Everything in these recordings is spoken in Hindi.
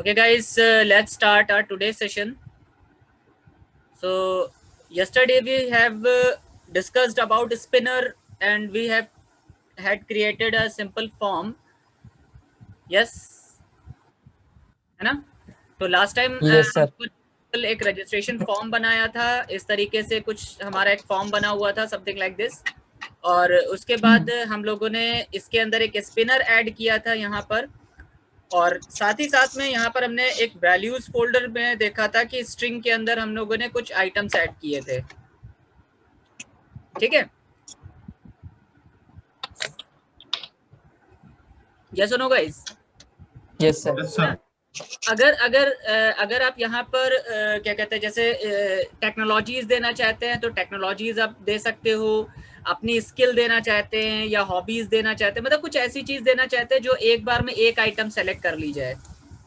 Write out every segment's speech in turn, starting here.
Okay, guys, let's start our today's session. So, yesterday we have discussed about spinner and we have had created a simple form. Yes, है ना? तो लास्ट टाइम Yes, sir. एक रजिस्ट्रेशन फॉर्म बनाया था, इस तरीके से कुछ हमारा एक फॉर्म बना हुआ था, समथिंग लाइक दिस। और उसके बाद हम लोगों ने इसके अंदर एक स्पिनर ऐड किया था यहाँ पर, और साथ ही साथ में यहाँ पर हमने एक वैल्यूज फोल्डर में देखा था कि स्ट्रिंग के अंदर हम लोगों ने कुछ आइटम्स ऐड किए थे। ठीक है, यस और no guys? Yes, sir. Yes, sir. अगर आप यहाँ पर क्या कहते हैं, जैसे टेक्नोलॉजीज देना चाहते हैं तो टेक्नोलॉजीज आप दे सकते हो, अपनी स्किल देना चाहते हैं या हॉबीज देना चाहते हैं, मतलब कुछ ऐसी चीज देना चाहते हैं जो एक बार में एक आइटम सेलेक्ट कर ली जाए,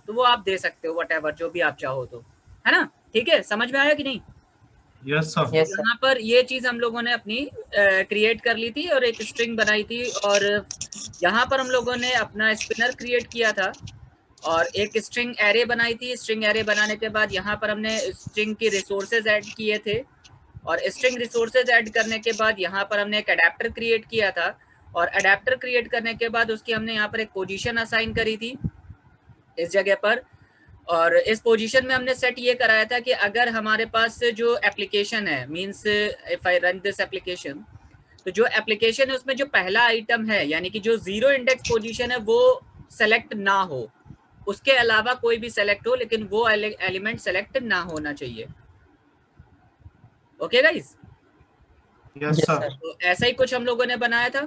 तो वो आप दे सकते हो, व्हाटएवर जो भी आप चाहो, तो है ना? ठीक है, समझ में आया कि नहीं? Yes, sir. Yes, sir. यहाँ पर ये चीज हम लोगों ने अपनी क्रिएट कर ली थी और एक स्ट्रिंग बनाई थी, और यहाँ पर हम लोगों ने अपना स्पिनर क्रिएट किया था और एक स्ट्रिंग एरे बनाई थी। स्ट्रिंग एरे बनाने के बाद यहाँ पर हमने स्ट्रिंग की रिसोर्सेज ऐड किए थे, और स्ट्रिंग रिसोर्सेज ऐड करने के बाद यहाँ पर हमने एक अडेप्टर क्रिएट किया था, और अडेप्टर क्रिएट करने के बाद उसकी हमने यहाँ पर एक पोजीशन असाइन करी थी इस जगह पर। और इस पोजीशन में हमने सेट ये कराया था कि अगर हमारे पास जो एप्लीकेशन है, means if I run this application, तो जो एप्लीकेशन है उसमें जो पहला आइटम है, यानी कि जो जीरो इंडेक्स पोजीशन है, वो सेलेक्ट ना हो, उसके अलावा कोई भी सेलेक्ट हो, लेकिन वो एलिमेंट सेलेक्ट ना होना चाहिए। Okay guys? Yes, sir. तो ऐसा ही कुछ हम लोगों ने बनाया था,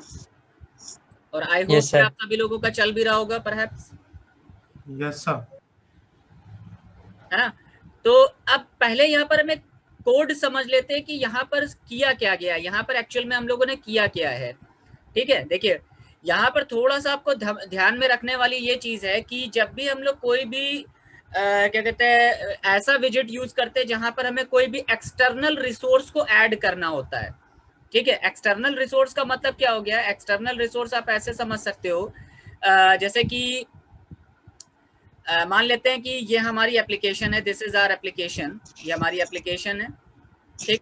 और आई होप Yes, कि sir. आप सभी लोगों का चल भी रहा होगा परहैप्स, Yes, sir. है ना? तो अब पहले यहाँ पर हमें कोड समझ लेते हैं कि यहाँ पर किया क्या गया है, यहाँ पर एक्चुअल में हम लोगों ने किया क्या है। ठीक है, देखिए यहाँ पर थोड़ा सा आपको ध्यान में रखने वाली ये चीज है कि जब भी हम लोग कोई भी क्या कहते हैं ऐसा विजिट यूज करते हैं जहां पर हमें कोई भी एक्सटर्नल रिसोर्स को ऐड करना होता है। ठीक है, एक्सटर्नल रिसोर्स का मतलब क्या हो गया? एक्सटर्नल रिसोर्स आप ऐसे समझ सकते हो, जैसे कि मान लेते हैं कि ये हमारी एप्लीकेशन है, दिस इज आवर एप्लीकेशन, ये हमारी एप्लीकेशन है। ठीक,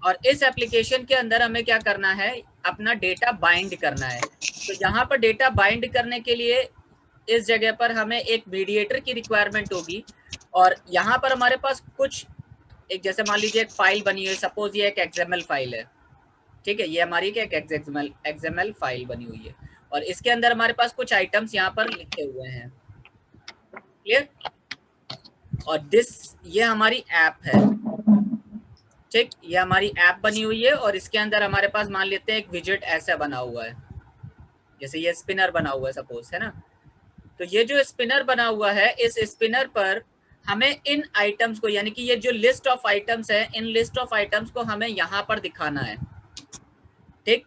और इस एप्लीकेशन के अंदर हमें क्या करना है? अपना डेटा बाइंड करना है। तो यहाँ पर डेटा बाइंड करने के लिए इस जगह पर हमें एक मीडिएटर की रिक्वायरमेंट होगी, और यहाँ पर हमारे पास कुछ एक, जैसे मान लीजिए एक फाइल बनी हुई है, सपोज ये एक XML फाइल है। ठीक है, ये हमारी एक XML फाइल बनी हुई है, और इसके अंदर हमारे पास कुछ आइटम्स यहाँ पर लिखे हुए हैं। क्लियर? और ये हमारी ऐप है। ठीक, ये हमारी ऐप बनी हुई है, और इसके अंदर हमारे पास मान लेते हैं एक विजिट ऐसा बना हुआ है, जैसे ये स्पिनर बना हुआ है सपोज, है ना? तो ये जो स्पिनर बना हुआ है, इस स्पिनर पर हमें इन आइटम्स को, यानी कि ये जो लिस्ट ऑफ आइटम्स है, इन लिस्ट ऑफ आइटम्स को हमें यहाँ पर दिखाना है। ठीक,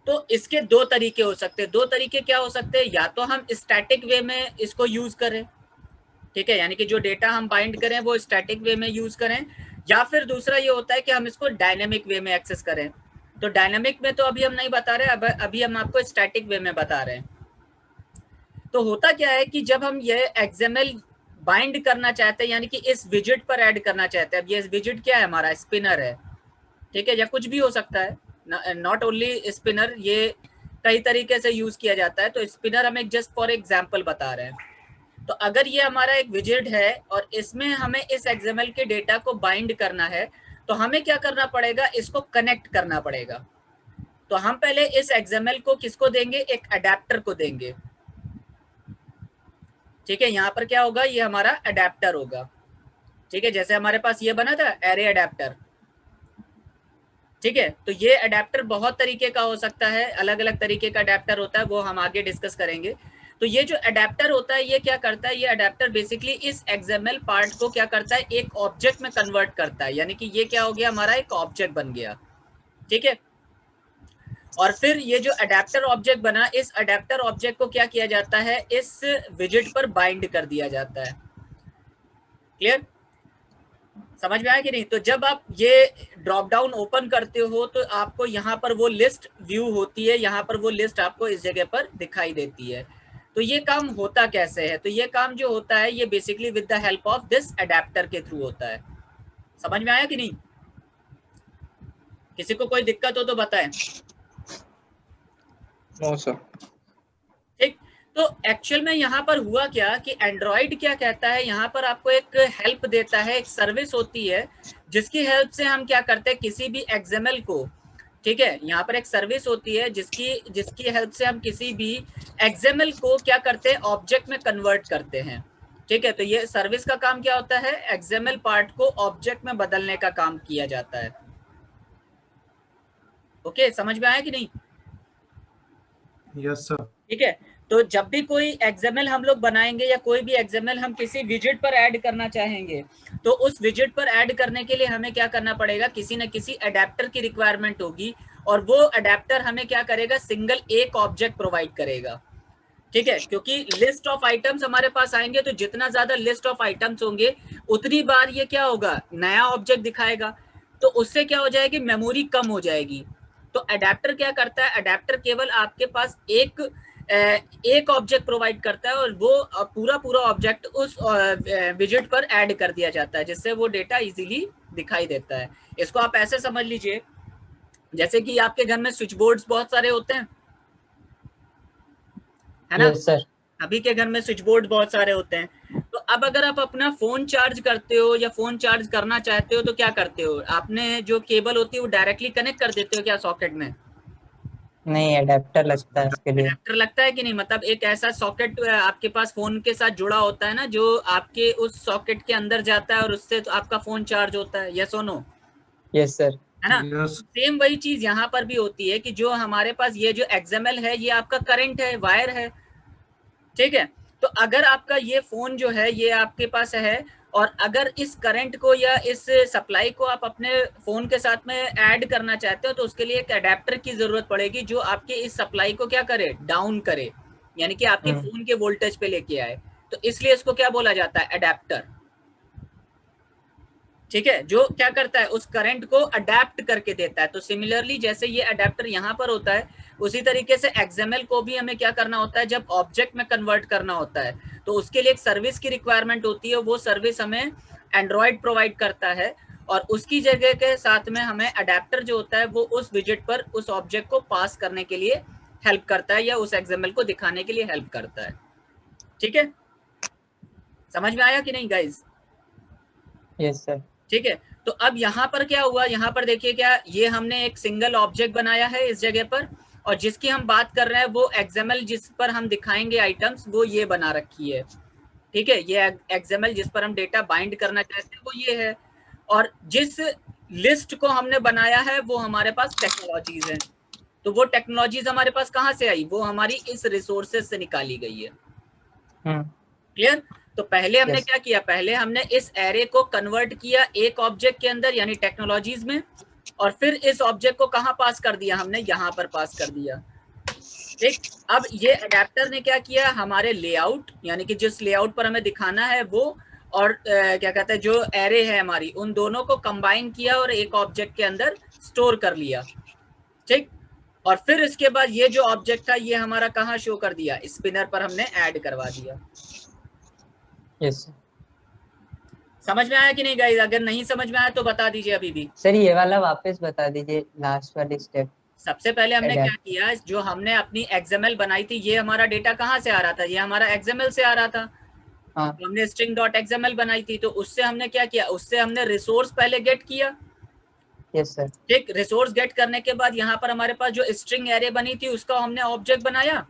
तो इसके दो तरीके हो सकते हैं। दो तरीके क्या हो सकते हैं? या तो हम स्टैटिक वे में इसको यूज करें, ठीक है, यानी कि जो डेटा हम बाइंड करें वो स्टैटिक वे में यूज करें, या फिर दूसरा ये होता है कि हम इसको डायनेमिक वे में एक्सेस करें। तो डायनेमिक में तो अभी हम नहीं बता रहे, अभी हम आपको स्टैटिक वे में बता रहे हैं। तो होता क्या है कि जब हम ये XML बाइंड करना चाहते हैं, यानी कि इस विजिट पर ऐड करना चाहते हैं, अब ये विजिट क्या है? हमारा स्पिनर है। ठीक है, या कुछ भी हो सकता है, नॉट ओनली स्पिनर, ये कई तरीके से यूज किया जाता है। तो स्पिनर हम एक जस्ट फॉर एग्जांपल बता रहे हैं। तो अगर ये हमारा एक विजिट है और इसमें हमें इस XML के डेटा को बाइंड करना है, तो हमें क्या करना पड़ेगा? इसको कनेक्ट करना पड़ेगा। तो हम पहले इस XML को किसको देंगे? एक अडेप्टर को देंगे। ठीक है, यहाँ पर क्या होगा? ये हमारा अडेप्टर होगा। ठीक है, जैसे हमारे पास ये बना था एरे अडेप्टर। ठीक है, तो ये अडेप्टर बहुत तरीके का हो सकता है, अलग अलग तरीके का अडेप्टर होता है, वो हम आगे डिस्कस करेंगे। तो ये जो अडेप्टर होता है, ये क्या करता है? ये अडेप्टर बेसिकली इस XML पार्ट को क्या करता है? एक ऑब्जेक्ट में कन्वर्ट करता है, यानी कि ये क्या हो गया? हमारा एक ऑब्जेक्ट बन गया। ठीक है, और फिर ये जो अडेप्टर ऑब्जेक्ट बना, इस अडेप्टर ऑब्जेक्ट को क्या किया जाता है? इस विजिट पर बाइंड कर दिया जाता है। क्लियर? समझ में आया कि नहीं? तो जब आप ये ड्रॉप डाउन ओपन करते हो तो आपको यहाँ पर वो लिस्ट व्यू होती है, यहाँ पर वो लिस्ट आपको इस जगह पर दिखाई देती है। तो ये काम होता कैसे है? तो ये काम जो होता है ये basically with the help of this adapter के थ्रू होता है। समझ में आया कि नहीं? किसी को कोई दिक्कत हो तो बताएं। No sir. ठीक, तो एक्चुअल में यहाँ पर हुआ क्या कि एंड्रॉइड क्या कहता है, यहाँ पर आपको एक हेल्प देता है, एक सर्विस होती है जिसकी हेल्प से हम क्या करते हैं किसी भी एक्सएमएल को, ठीक है, यहाँ पर एक सर्विस होती है जिसकी हेल्प से हम किसी भी एक्सएमएल को क्या करते हैं ऑब्जेक्ट में कन्वर्ट करते हैं। ठीक है, तो ये सर्विस का काम क्या होता है, एक्सएमएल पार्ट को ऑब्जेक्ट में बदलने का काम किया जाता है। ओके, समझ में आया कि नहीं? Yes sir. ठीक है, तो जब भी कोई एक्सएमएल हम लोग बनाएंगे या कोई भी एक्सएमएल हम किसी विजिट पर ऐड करना चाहेंगे, तो उस विजिट पर ऐड करने के लिए हमें क्या करना पड़ेगा, किसी न किसी अडेप्टर की रिक्वायरमेंट होगी, और वो अडेप्टर हमें क्या करेगा, सिंगल एक ऑब्जेक्ट प्रोवाइड करेगा। ठीक है, क्योंकि लिस्ट ऑफ आइटम्स हमारे पास आएंगे, तो जितना ज्यादा लिस्ट ऑफ आइटम्स होंगे उतनी बार ये क्या होगा, नया ऑब्जेक्ट दिखाएगा, तो उससे क्या हो जाएगी, मेमोरी कम हो जाएगी। तो अडेप्टर क्या करता है, अडेप्टर केवल आपके पास एक ऑब्जेक्ट प्रोवाइड करता है, और वो पूरा ऑब्जेक्ट उस विजिट पर ऐड कर दिया जाता है, जिससे वो डेटा इजीली दिखाई देता है। इसको आप ऐसे समझ लीजिए जैसे कि आपके घर में स्विच बोर्ड्स बहुत सारे होते हैं, है ना? Yes sir. अभी के घर में स्विच बोर्ड बहुत सारे होते हैं, तो अब अगर आप अपना फोन चार्ज करते हो या फोन चार्ज करना चाहते हो तो क्या करते हो, आपने जो केबल होती है वो डायरेक्टली कनेक्ट कर देते हो क्या सॉकेट में? नहीं, अडेप्टर लगता है उसके लिए। अडेप्टर लगता है कि नहीं, मतलब एक ऐसा सॉकेट आपके पास फोन के साथ जुड़ा होता है ना, जो आपके उस सॉकेट के अंदर जाता है और उससे तो आपका फोन चार्ज होता है, यस और नो? Yes sir. है ना? यस सेम वही चीज यहाँ पर भी होती है कि जो हमारे पास ये जो एक्सएमएल है ये आपका करंट है, वायर है। ठीक है, तो अगर आपका ये फोन जो है ये आपके पास है, और अगर इस करंट को या इस सप्लाई को आप अपने फोन के साथ में ऐड करना चाहते हो, तो उसके लिए एक अडेप्टर की जरूरत पड़ेगी जो आपके इस सप्लाई को क्या करे, डाउन करे, यानी कि आपके फोन के वोल्टेज पे लेके आए। तो इसलिए इसको क्या बोला जाता है, अडेप्टर। ठीक है, जो क्या करता है, उस करंट को अडेप्ट करके देता है। तो सिमिलरली जैसे ये अडेप्टर यहाँ पर होता है, उसी तरीके से एक्सएमएल को भी हमें क्या करना होता है, जब ऑब्जेक्ट में कन्वर्ट करना होता है तो उसके लिए एक सर्विस की रिक्वायरमेंट होती है, वो सर्विस हमें एंड्रॉइड प्रोवाइड करता है, और उसकी जगह के साथ में हमें अडेप्टर जो होता है वो उस विजिट पर उस ऑब्जेक्ट को पास करने के लिए हेल्प करता है, या उस एक्सएमएल को दिखाने के लिए हेल्प करता है। ठीक है, समझ में आया कि नहीं गाइज? Yes sir. ठीक है, तो अब यहाँ पर क्या हुआ, यहाँ पर देखिए क्या, ये हमने एक सिंगल ऑब्जेक्ट बनाया है इस जगह पर, और जिसकी हम बात कर रहे हैं वो एक्सएमएल जिस पर हम दिखाएंगे आइटम्स, वो ये बना रखी है। ठीक है, ये एक्सएमएल जिस पर हम डेटा बाइंड करना चाहते हैं वो ये है, और जिस लिस्ट को हमने बनाया है वो हमारे पास टेक्नोलॉजीज है। तो वो टेक्नोलॉजीज हमारे पास कहाँ से आई, वो हमारी इस रिसोर्सेज से निकाली गई है। क्लियर? तो पहले हमने क्या किया, पहले हमने इस एरे को कन्वर्ट किया एक ऑब्जेक्ट के अंदर यानी टेक्नोलॉजीज में, और फिर इस ऑब्जेक्ट को कहाँ पास कर दिया, हमने यहाँ पर पास कर दिया। ठीक, अब ये अडेप्टर ने क्या किया, हमारे लेआउट यानी कि जिस लेआउट पर हमें दिखाना है वो, और क्या कहते हैं जो एरे है हमारी, उन दोनों को कंबाइन किया और एक ऑब्जेक्ट के अंदर स्टोर कर लिया। ठीक, और फिर इसके बाद ये जो ऑब्जेक्ट था ये हमारा कहाँ शो कर दिया, स्पिनर पर हमने ऐड करवा दिया। यस समझ में आया कि नहीं गाइस? अगर नहीं समझ में आया तो बता दीजिए अभी भी। सर, ये वाला वापस बता दीजिए, लास्ट वाली स्टेप। सबसे पहले हमने क्या किया, जो हमने अपनी एक्सएमएल बनाई थी, ये हमारा डेटा कहाँ से आ रहा था, ये हमारा एक्सएमएल से आ रहा था। हाँ। तो हमने string.xml बनाई थी, तो उससे हमने क्या किया, उससे हमने रिसोर्स पहले गेट किया। Yes sir. ठीक, रिसोर्स गेट करने के बाद यहाँ पर हमारे पास जो स्ट्रिंग एरे बनी थी उसका हमने ऑब्जेक्ट बनाया,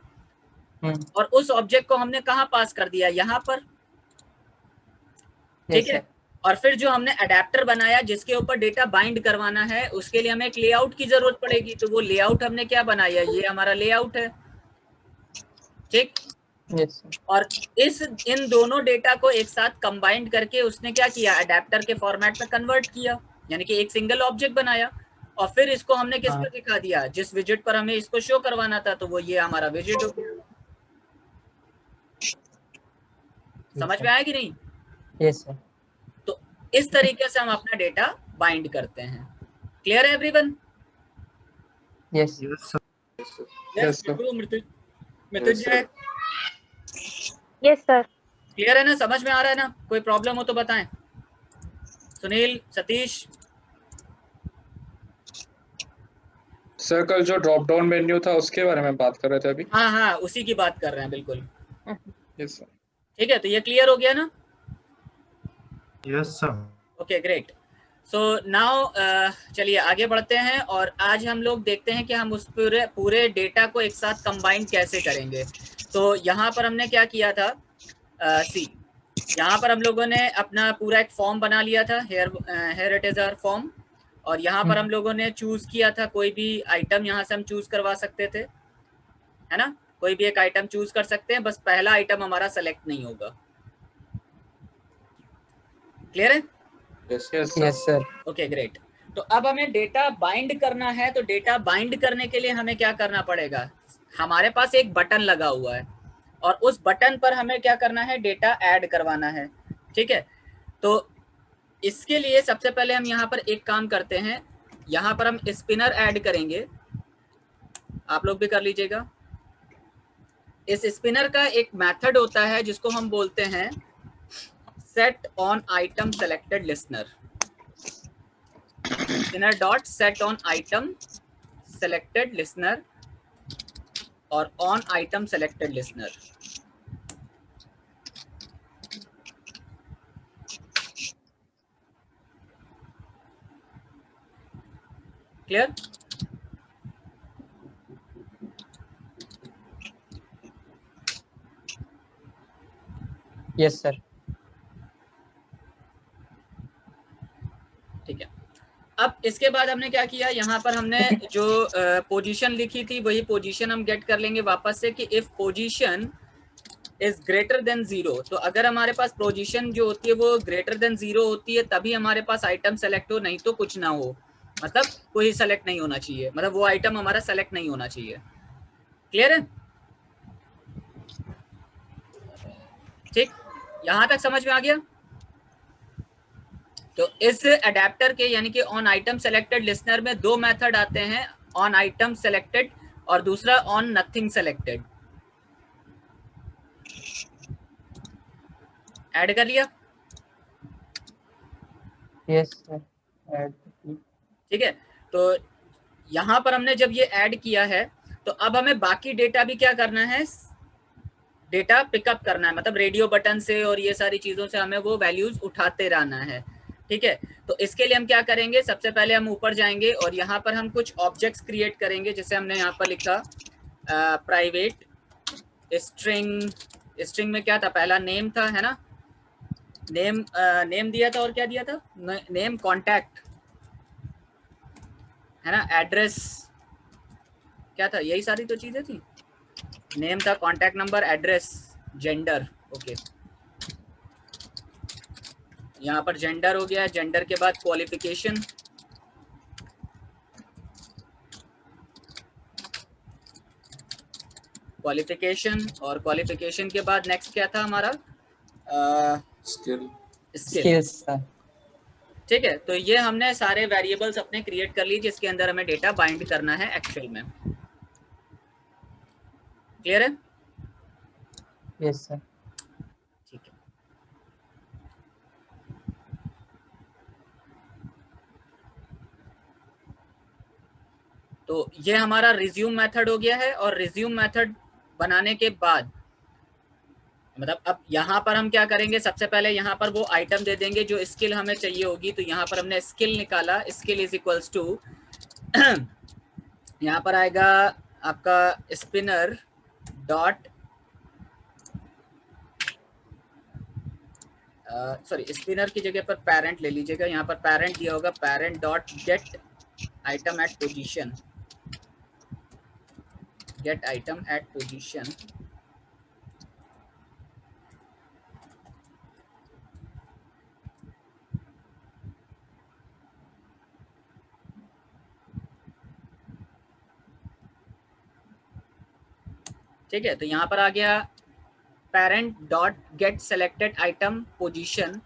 और उस ऑब्जेक्ट को हमने कहाँ पास कर दिया, यहाँ पर। ठीक है, और फिर जो हमने अडेप्टर बनाया जिसके ऊपर डेटा बाइंड करवाना है, उसके लिए हमें एक लेआउट की जरूरत पड़ेगी, तो वो लेआउट हमने क्या बनाया, ये हमारा लेआउट है। ठीक, और इन दोनों डेटा को एक साथ कंबाइंड करके उसने क्या किया, अडेप्टर के फॉर्मेट में कन्वर्ट किया, यानी कि एक सिंगल ऑब्जेक्ट बनाया, और फिर इसको हमने किस पर दिखा दिया, जिस विजिट पर हमें इसको शो करवाना था, तो वो ये हमारा विजिट हो गया। समझ में आया कि नहीं? Yes sir. तो इस तरीके से हम अपना डेटा बाइंड करते हैं। क्लियर है everyone? Yes yes sir. Yes, sir. Mrityunjay yes sir. Clear है ना, समझ में आ रहा है ना? कोई प्रॉब्लम हो तो बताएं। सुनील, सतीश। सर कल जो ड्रॉप डाउन मेन्यू था उसके बारे में बात कर रहे थे अभी। हाँ हाँ, उसी की बात कर रहे हैं, बिल्कुल। Yes sir. ठीक है, तो ये क्लियर हो गया ना? Yes, sir. Okay, great. So now चलिए आगे बढ़ते हैं और आज हम लोग देखते हैं कि हम उस पूरे डेटा को एक साथ कंबाइन कैसे करेंगे। तो यहाँ पर हमने क्या किया था, सी यहाँ पर हम लोगों ने अपना पूरा एक फॉर्म बना लिया था, here it is our form. और यहाँ पर हम लोगों ने चूज किया था कोई भी आइटम, यहाँ से हम चूज करवा सकते थे, है ना? कोई भी एक आइटम चूज कर सकते हैं, बस पहला आइटम हमारा सेलेक्ट नहीं होगा। क्लियर है? Yes yes yes sir. Okay, great. तो अब हमें डेटा बाइंड करना है, तो डेटा बाइंड करने के लिए हमें क्या करना पड़ेगा? हमारे पास एक बटन लगा हुआ है और उस बटन पर हमें क्या करना है, डेटा ऐड करवाना है। ठीक है, तो इसके लिए सबसे पहले हम यहाँ पर एक काम करते हैं, यहाँ पर हम स्पिनर ऐड करेंगे, आप लोग भी कर लीजिएगा। इस स्पिनर का एक मेथड होता है जिसको हम बोलते हैं set on item selected listener. Spinner dot set on item selected listener और on item selected listener. Clear? Yes sir. ठीक है, अब इसके बाद हमने क्या किया, यहाँ पर हमने जो पोजीशन लिखी थी वही पोजीशन हम गेट कर लेंगे वापस से कि if position is greater than 0। तो अगर हमारे पास पोजीशन जो होती है वो ग्रेटर देन 0 होती है तभी हमारे पास आइटम सेलेक्ट हो, नहीं तो कुछ ना हो, मतलब कोई सेलेक्ट नहीं होना चाहिए, मतलब वो आइटम हमारा सेलेक्ट नहीं होना चाहिए। क्लियर है? ठीक, यहां तक समझ में आ गया? तो इस अडेप्टर के यानी कि ऑन आइटम सेलेक्टेड लिसनर में दो मेथड आते हैं, ऑन आइटम सेलेक्टेड और दूसरा ऑन नथिंग सेलेक्टेड। ऐड कर लिया? Yes sir. ठीक है, तो यहां पर हमने जब ये ऐड किया है तो अब हमें बाकी डेटा भी क्या करना है, डेटा पिकअप करना है, मतलब रेडियो बटन से और ये सारी चीजों से हमें वो वैल्यूज उठाते रहना है। ठीक है, तो इसके लिए हम क्या करेंगे, सबसे पहले हम ऊपर जाएंगे और यहाँ पर हम कुछ ऑब्जेक्ट्स क्रिएट करेंगे, जैसे हमने यहाँ पर लिखा प्राइवेट स्ट्रिंग। स्ट्रिंग में क्या था, पहला नेम था, है ना? नेम दिया था और क्या दिया था, नेम, कॉन्टैक्ट, है ना? एड्रेस क्या था, यही सारी तो चीजें थी। नेम था, contact number, address, gender. Okay, यहाँ पर जेंडर हो गया, जेंडर के बाद क्वालिफिकेशन, और क्वालिफिकेशन के बाद नेक्स्ट क्या था हमारा, स्किल। Skills sir. ठीक है, तो ये हमने सारे वेरिएबल्स अपने क्रिएट कर लिए जिसके अंदर हमें डेटा बाइंड करना है एक्सेल में। क्लियर है? Yes sir. ठीक है, तो ये हमारा रिज्यूम मेथड हो गया है। और रिज्यूम मेथड बनाने के बाद मतलब अब यहाँ पर हम क्या करेंगे, सबसे पहले यहाँ पर वो आइटम दे देंगे जो स्किल हमें चाहिए होगी। तो यहाँ पर हमने स्किल निकाला, स्किल इज इक्वल्स टू यहाँ पर आएगा आपका स्पिनर डॉट सॉरी, स्पिनर की जगह पर पेरेंट ले लीजिएगा, यहाँ पर पेरेंट दिया होगा, parent dot get item at position, get item at position. ठीक है, तो यहाँ पर आ गया parent dot get selected item position.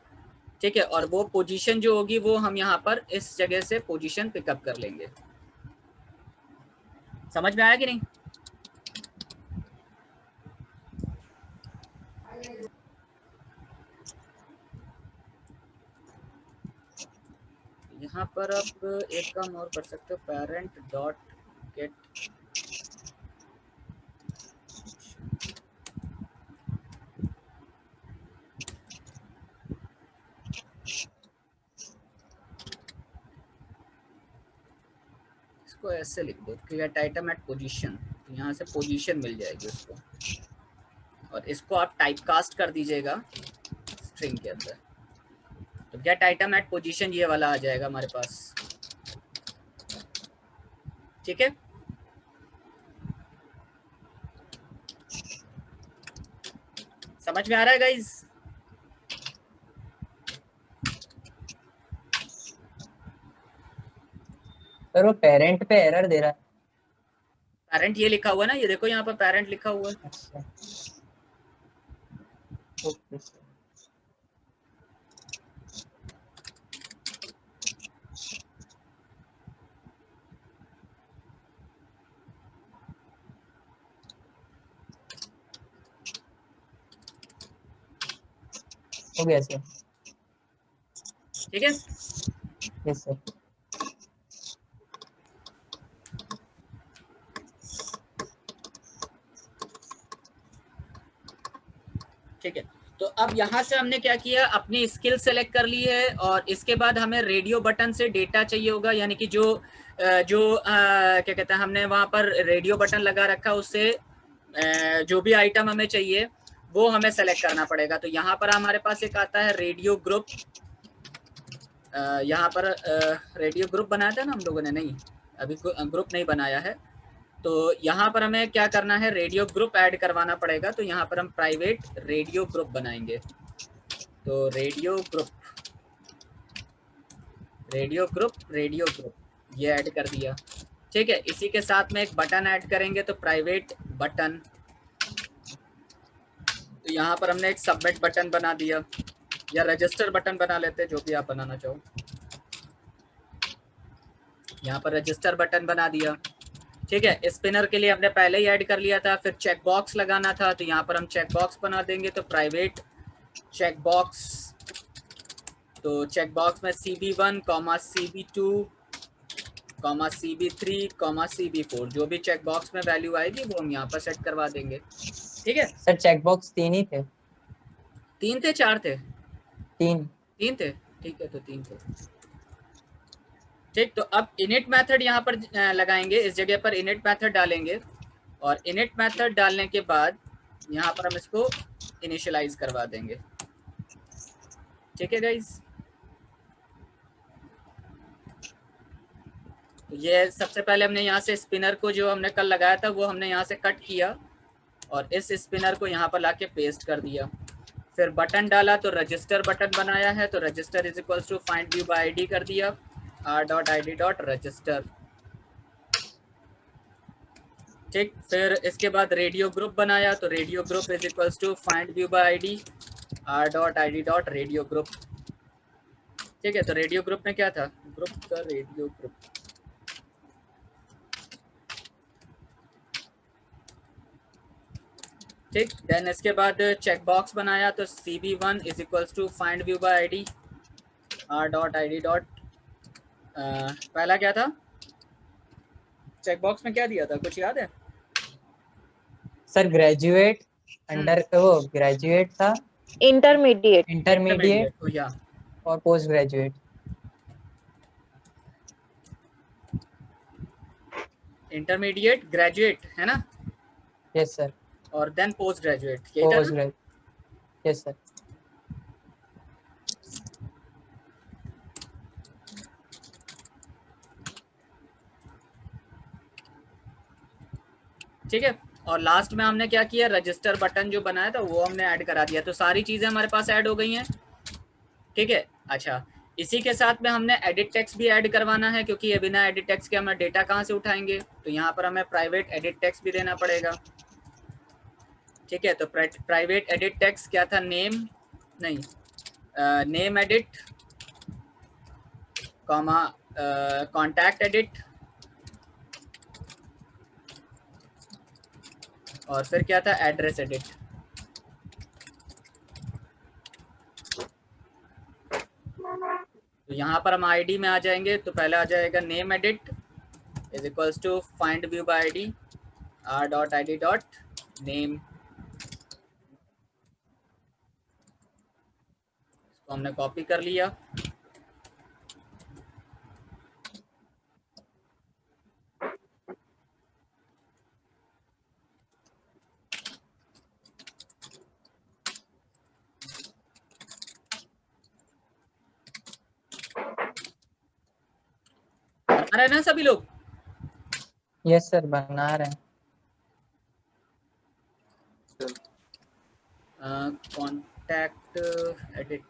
ठीक है, और वो पोजीशन जो होगी वो हम यहाँ पर इस जगह से पोजीशन पिकअप कर लेंगे। समझ में आया कि नहीं? यहाँ पर आप एक काम और कर सकते हो, पेरेंट डॉट गेट इसको ऐसे लिख दो, गेट आइटम एट पोजीशन, तो यहाँ से पोजीशन मिल जाएगी उसको, और इसको आप टाइप कास्ट कर दीजिएगा स्ट्रिंग के अंदर, तो गेट आइटम एट पोजीशन ये वाला आ जाएगा हमारे पास। ठीक है, समझ में आ रहा है गाइज? सर वो पेरेंट पे एरर दे रहा है। पेरेंट ये लिखा हुआ है ना, ये देखो यहाँ पर पेरेंट लिखा हुआ है। अच्छा ओके सर। हो गया सर। ठीक है, यस सर। ठीक है, तो अब यहाँ से हमने क्या किया, अपनी स्किल सेलेक्ट कर ली है, और इसके बाद हमें रेडियो बटन से डेटा चाहिए होगा, यानी कि जो क्या कहते हैं, हमने वहाँ पर रेडियो बटन लगा रखा, उससे जो भी आइटम हमें चाहिए वो हमें सेलेक्ट करना पड़ेगा। तो यहाँ पर हमारे पास एक आता है रेडियो ग्रुप, यहाँ पर रेडियो ग्रुप बनाया था ना हम लोगों ने, नहीं अभी ग्रुप नहीं बनाया है, तो यहाँ पर हमें क्या करना है, रेडियो ग्रुप ऐड करवाना पड़ेगा। तो यहाँ पर हम प्राइवेट रेडियो ग्रुप बनाएंगे, तो रेडियो ग्रुप ये ऐड कर दिया। ठीक है, इसी के साथ में एक बटन ऐड करेंगे, तो प्राइवेट बटन, तो यहाँ पर हमने एक सबमिट बटन बना दिया, या रजिस्टर बटन बना लेते हैं, जो भी आप बनाना चाहो। यहाँ पर रजिस्टर बटन बना दिया। ठीक है, स्पिनर के लिए हमने पहले ही ऐड कर लिया था, फिर चेक बॉक्स लगाना था, तो यहाँ पर हम चेक बॉक्स बना देंगे, तो प्राइवेट चेक बॉक्स, तो चेक बॉक्स में CB1, CB2, CB3, CB4, जो भी चेक बॉक्स में वैल्यू आएगी वो हम यहाँ पर सेट करवा देंगे। ठीक है सर चेक बॉक्स 3 ही थे। 3 थे 4 थे? 3 थे। ठीक है, तो 3 थे। ठीक, तो अब इनिट मेथड यहाँ पर लगाएंगे, इस जगह पर इनिट मेथड डालेंगे, और इनिट मेथड डालने के बाद यहाँ पर हम इसको इनिशियलाइज करवा देंगे। ठीक है गाइज, तो ये सबसे पहले हमने यहाँ से स्पिनर को जो हमने कल लगाया था वो हमने यहाँ से कट किया, और इस स्पिनर को यहाँ पर लाके पेस्ट कर दिया। फिर बटन डाला, तो रजिस्टर बटन बनाया है, तो register is equals to find view by ID कर दिया, r.id.register। ठीक, फिर इसके बाद रेडियो ग्रुप बनाया, तो radio group is equals to find view by ID, r.id.radio group। ठीक है, तो रेडियो ग्रुप में क्या था, ग्रुप का रेडियो ग्रुप, ठीक। देन इसके बाद चेक बॉक्स बनाया, तो CB1 is equals to find view by ID, r.id. पहला क्या था चेक बॉक्स में, क्या दिया था, कुछ याद है? सर ग्रेजुएट अंडर, वो ग्रेजुएट था, इंटरमीडिएट या और पोस्ट ग्रेजुएट। इंटरमीडिएट, ग्रेजुएट है ना? Yes sir. और then post graduate, post graduate, yes sir. ठीक है, और लास्ट में हमने क्या किया, रजिस्टर बटन जो बनाया था वो हमने ऐड करा दिया। तो सारी चीजें हमारे पास ऐड हो गई हैं। ठीक है, अच्छा, इसी के साथ में हमने एडिट टेक्स्ट भी ऐड करवाना है, क्योंकि ये बिना एडिट टेक्स्ट के हम डेटा कहाँ से उठाएंगे, तो यहाँ पर हमें प्राइवेट एडिट टेक्स्ट भी देना पड़ेगा। ठीक है, तो प्राइवेट एडिट टेक्स्ट क्या था, नेम, नहीं name edit, comma contact edit, और फिर क्या था, एड्रेस एडिट। तो यहाँ पर हम आईडी में आ जाएंगे, तो पहले आ जाएगा name edit is equals to find view by ID r.id.name, इसको हमने कॉपी कर लिया। बना रहे ना सभी लोग? यस सर, बना रहे हैं। कॉन्टैक्ट एडिट,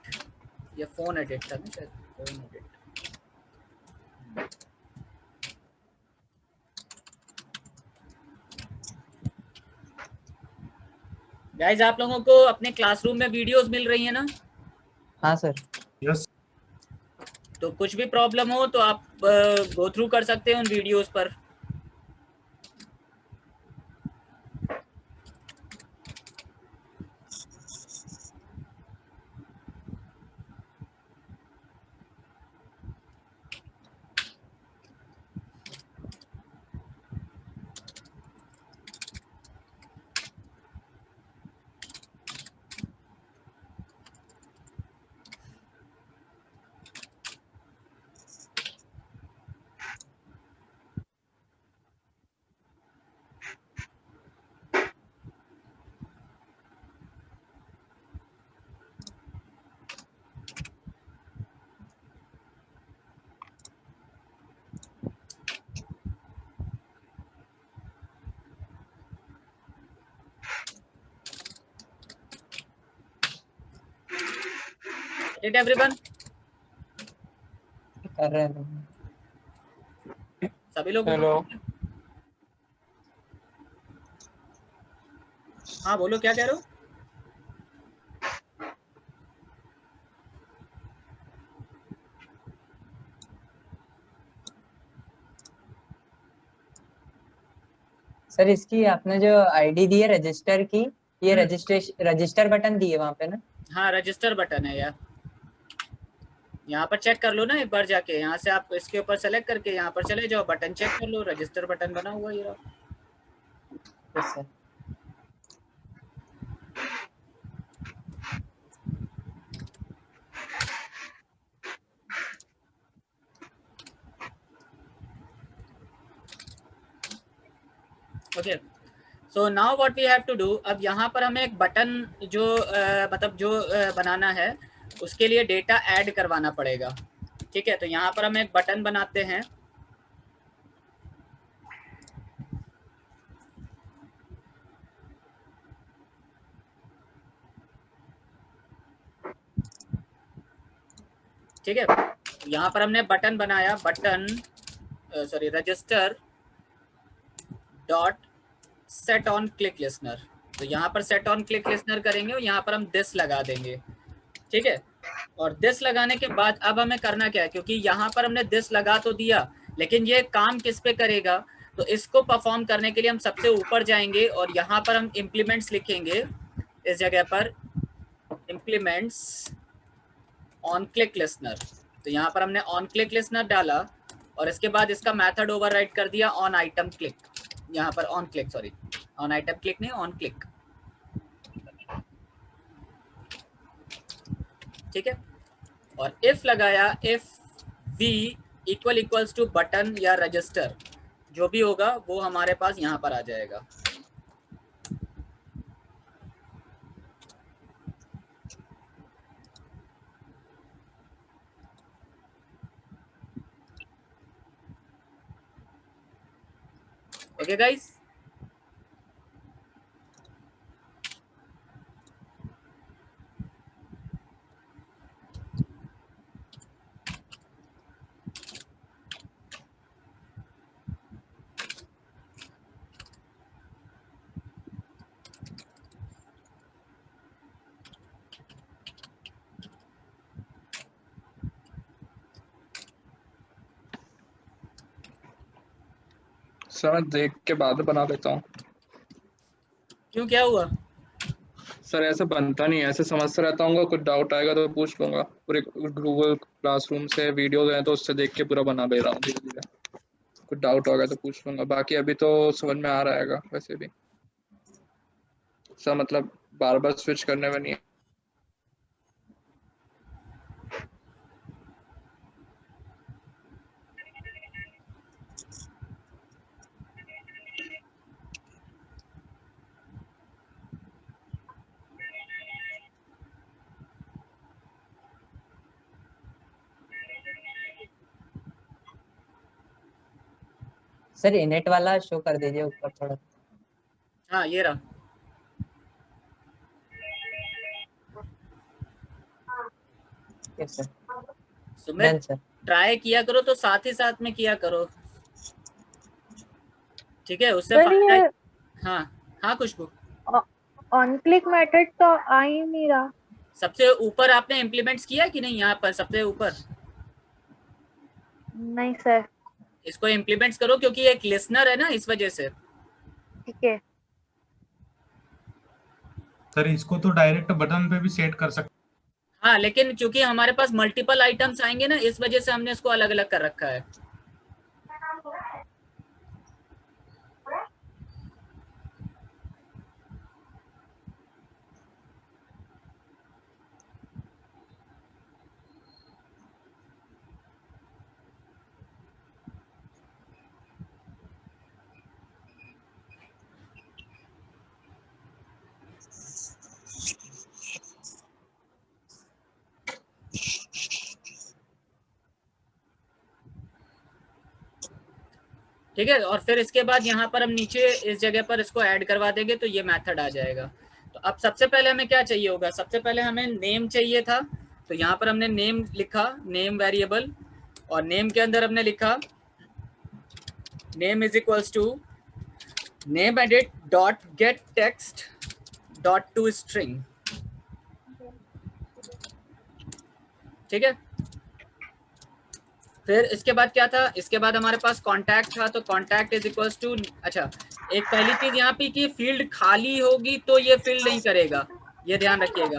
ये फोन एडिट था ना शायद, फोन एडिट। गाइस आप लोगों को अपने क्लासरूम में वीडियोस मिल रही है ना? हाँ सर। यस तो कुछ भी प्रॉब्लम हो तो आप गो थ्रू कर सकते हैं उन वीडियोस पर। Did everyone? कर रहे हैं। सभी लोग? हेलो। हाँ बोलो, क्या कह रहे हो? सर इसकी आपने जो आईडी दी है रजिस्टर की, ये रजिस्टर बटन दी है वहाँ पे ना? हाँ रजिस्टर बटन है यार, यहाँ पर चेक कर लो ना एक बार जाके। यहाँ से आप इसके ऊपर सेलेक्ट करके यहाँ पर चले जाओ, बटन चेक कर लो, रजिस्टर बटन बना हुआ ये रहा। Yes sir. Okay, so now what we have to do, अब यहाँ पर हमें एक बटन जो मतलब जो बनाना है उसके लिए डेटा ऐड करवाना पड़ेगा। ठीक है, तो यहाँ पर हम एक बटन बनाते हैं। ठीक है, यहाँ पर हमने बटन बनाया, button sorry register dot set on click listener. तो यहाँ पर सेट ऑन क्लिक लिसनर करेंगे और यहाँ पर हम दिस लगा देंगे। ठीक है, और दिस लगाने के बाद अब हमें करना क्या है, क्योंकि यहाँ पर हमने दिस लगा तो दिया, लेकिन ये काम किस पे करेगा, तो इसको परफॉर्म करने के लिए हम सबसे ऊपर जाएंगे और यहाँ पर हम इम्प्लीमेंट्स लिखेंगे। इस जगह पर इम्प्लीमेंट्स ऑन क्लिक लिसनर, तो यहाँ पर हमने ऑन क्लिक लिसनर डाला और इसके बाद इसका मेथड ओवरराइड कर दिया ऑन आइटम क्लिक। यहाँ पर on click, sorry on item click नहीं, ऑन क्लिक। ठीक है, और इफ लगाया, if we equal equals to button या रजिस्टर, जो भी होगा वो हमारे पास यहाँ पर आ जाएगा। ओके गाइस, सर मैं देख के बाद बना लेता हूँ। क्यों, क्या हुआ? सर ऐसा बनता नहीं है, ऐसे समझता रहता हूँ, कुछ डाउट आएगा तो पूछ लूंगा। पूरे गूगल क्लासरूम से वीडियोज हैं तो उससे देख के पूरा बना ले रहा हूँ धीरे धीरे। कुछ डाउट होगा तो पूछ लूंगा, बाकी अभी तो समझ में आ रहा है वैसे भी। सर मतलब बार बार स्विच करने में नहीं है। सर इनेट वाला शो कर दीजिए ऊपर थोड़ा। हाँ ये रहा। Yes sir, Sumit done sir. Try किया करो तो साथ ही साथ में किया करो, ठीक है, उससे सर फायदा। ये हाँ हाँ खुशबू, ऑन क्लिक मेथड तो आ ही नहीं रहा। सबसे ऊपर आपने इम्प्लीमेंट्स किया कि नहीं? यहाँ पर सबसे ऊपर नहीं सर। इसको इम्प्लीमेंट्स करो, क्योंकि एक लिसनर है ना, इस वजह से। ठीक है सर इसको तो डायरेक्ट बटन पे भी सेट कर सकते। हाँ, लेकिन चूंकि हमारे पास मल्टीपल आइटम्स आएंगे ना, इस वजह से हमने इसको अलग अलग कर रखा है। ठीक है, और फिर इसके बाद यहाँ पर हम नीचे इस जगह पर इसको ऐड करवा देंगे तो ये मेथड आ जाएगा। तो अब सबसे पहले हमें क्या चाहिए होगा? सबसे पहले हमें नेम चाहिए था, तो यहाँ पर हमने नेम लिखा, नेम वेरिएबल, और नेम के अंदर हमने लिखा name is equals to name edit dot get text dot to string. ठीक है, फिर इसके बाद क्या था? इसके बाद हमारे पास कॉन्टैक्ट था, तो कॉन्टैक्ट इज इक्वल्स टू, अच्छा एक पहली चीज यहाँ पे कि फील्ड खाली होगी तो ये फील्ड नहीं करेगा, ये ध्यान रखिएगा।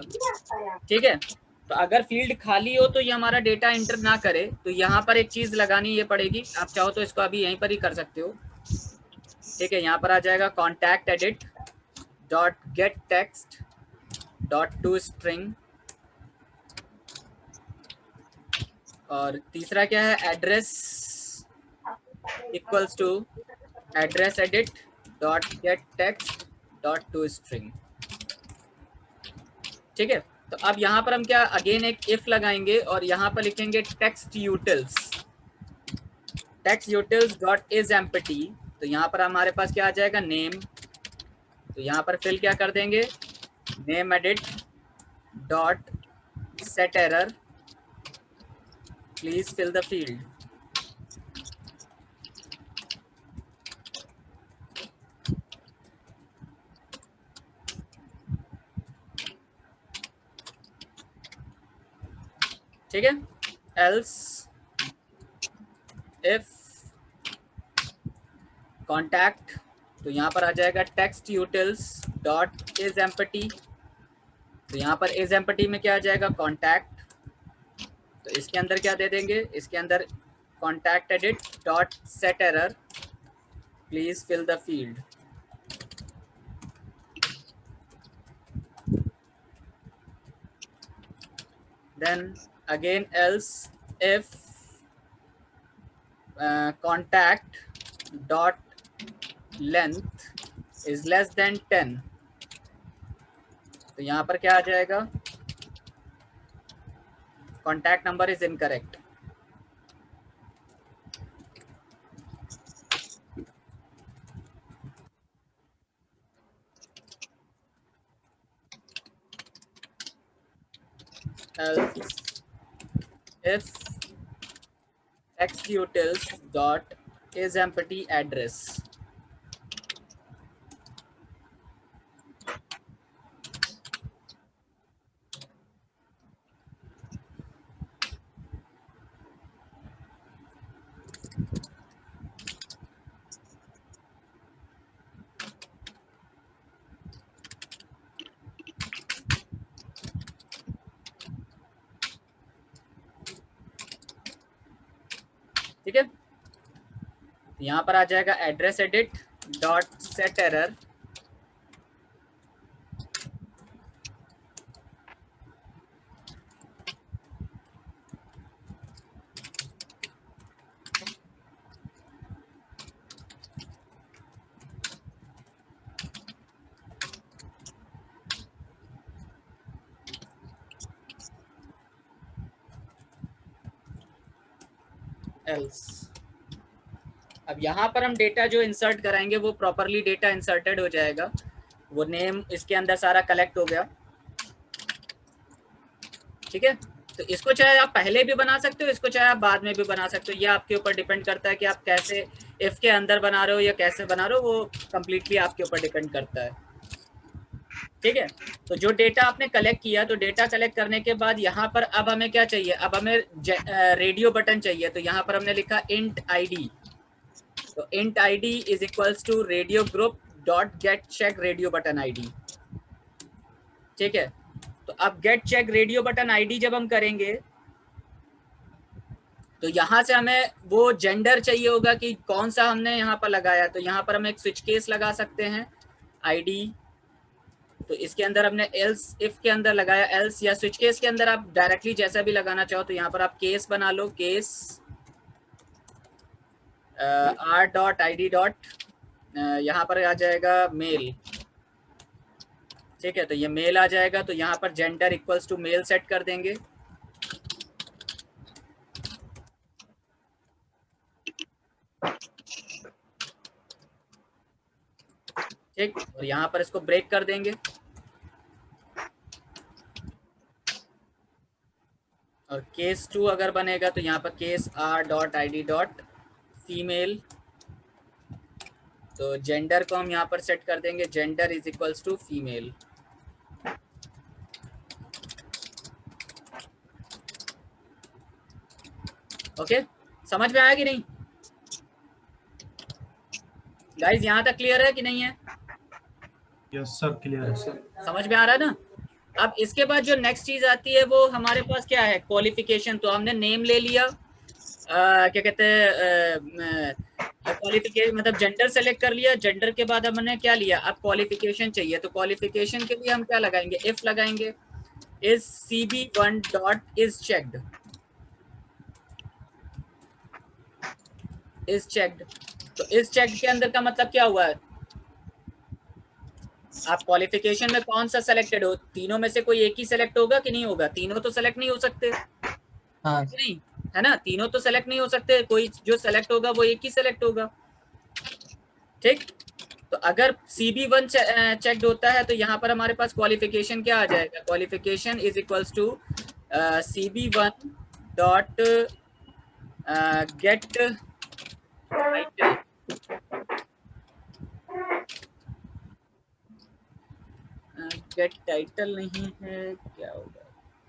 ठीक है, तो अगर फील्ड खाली हो तो ये हमारा डेटा एंटर ना करे, तो यहाँ पर एक चीज लगानी ये पड़ेगी। आप चाहो तो इसको अभी यहीं पर ही कर सकते हो। ठीक है, यहाँ पर आ जाएगा contact edit dot get text dot to string, और तीसरा क्या है? Address equals to address edit dot get text dot to string. ठीक है, तो अब यहाँ पर हम क्या अगेन एक इफ लगाएंगे और यहाँ पर लिखेंगे text utils dot is empty. तो यहाँ पर हमारे पास क्या आ जाएगा? नेम। तो यहाँ पर फिल क्या कर देंगे? Name edit dot set error, please fill the field. ठीक है, एल्स इफ कॉन्टैक्ट, तो यहाँ पर आ जाएगा text utils dot is empty. तो यहाँ पर इज एम्प्टी में क्या आ जाएगा? कॉन्टैक्ट। तो इसके अंदर क्या दे देंगे? इसके अंदर contact edit dot set error, please fill the field. then again else if contact dot length is less than 10। तो यहाँ पर क्या आ जाएगा? Contact number is incorrect. else if text utils dot is empty address। ठीक है, यहाँ पर आ जाएगा address edit dot set error, else. अब यहाँ पर हम डेटा जो इंसर्ट कराएंगे वो प्रॉपरली डेटा इंसर्टेड हो जाएगा, वो नेम इसके अंदर सारा कलेक्ट हो गया। ठीक है, तो इसको चाहे आप पहले भी बना सकते हो, इसको चाहे आप बाद में भी बना सकते हो, ये आपके ऊपर डिपेंड करता है कि आप कैसे इफ के अंदर बना रहे हो या कैसे बना रहे हो, वो कम्प्लीटली आपके ऊपर डिपेंड करता है। ठीक है, तो जो डेटा आपने कलेक्ट किया, तो डेटा कलेक्ट करने के बाद यहाँ पर अब हमें क्या चाहिए, अब हमें रेडियो बटन चाहिए, तो यहाँ पर हमने लिखा इंट आईडी, तो int ID is equals to radio group dot get check radio button ID. ठीक है, तो अब get check radio button ID जब हम करेंगे तो यहाँ से हमें वो जेंडर चाहिए होगा कि कौन सा हमने यहाँ पर लगाया, तो यहाँ पर हम एक स्विच केस लगा सकते हैं आईडी, तो इसके अंदर हमने एल्स इफ के अंदर लगाया एल्स, या स्विच केस के अंदर आप डायरेक्टली जैसा भी लगाना चाहो, तो यहाँ पर आप केस बना लो, case R dot I D dot, यहाँ पर आ जाएगा मेल। ठीक है, तो ये मेल आ जाएगा, तो यहाँ पर gender equals to male set कर देंगे। ठीक, और यहाँ पर इसको ब्रेक कर देंगे, और केस 2 अगर बनेगा तो यहाँ पर case R dot I D dot female, तो जेंडर को हम यहाँ पर सेट कर देंगे, gender is equals to female. Okay, समझ में आया कि नहीं गाइस, यहाँ तक क्लियर है कि नहीं है? यस सर, क्लियर है सर। समझ में आ रहा है ना? अब इसके बाद जो नेक्स्ट चीज आती है वो हमारे पास क्या है, क्वालिफिकेशन। तो हमने नेम ले लिया, क्या कहते हैं, क्वालिफिकेशन मतलब जेंडर सेलेक्ट कर लिया, जेंडर के बाद हमने क्या लिया, अब क्वालिफिकेशन चाहिए, तो क्वालिफिकेशन के लिए हम क्या लगाएंगे, इफ लगाएंगे, is cb1 dot is checked, is checked. तो इज चेक्ड के अंदर का मतलब क्या हुआ है, आप क्वालिफिकेशन में कौन सा सेलेक्टेड हो, तीनों में से कोई एक ही सेलेक्ट होगा कि नहीं होगा, तीनों तो सेलेक्ट नहीं हो सकते, हाँ नहीं है ना, तीनों तो सेलेक्ट नहीं हो सकते, कोई जो सेलेक्ट होगा वो एक ही सेलेक्ट होगा। ठीक, तो अगर CB1 चेक्ड होता है तो यहाँ पर हमारे पास क्वालिफिकेशन क्या आ जाएगा, qualification is equals to CB1 dot get title, get title नहीं है, क्या होगा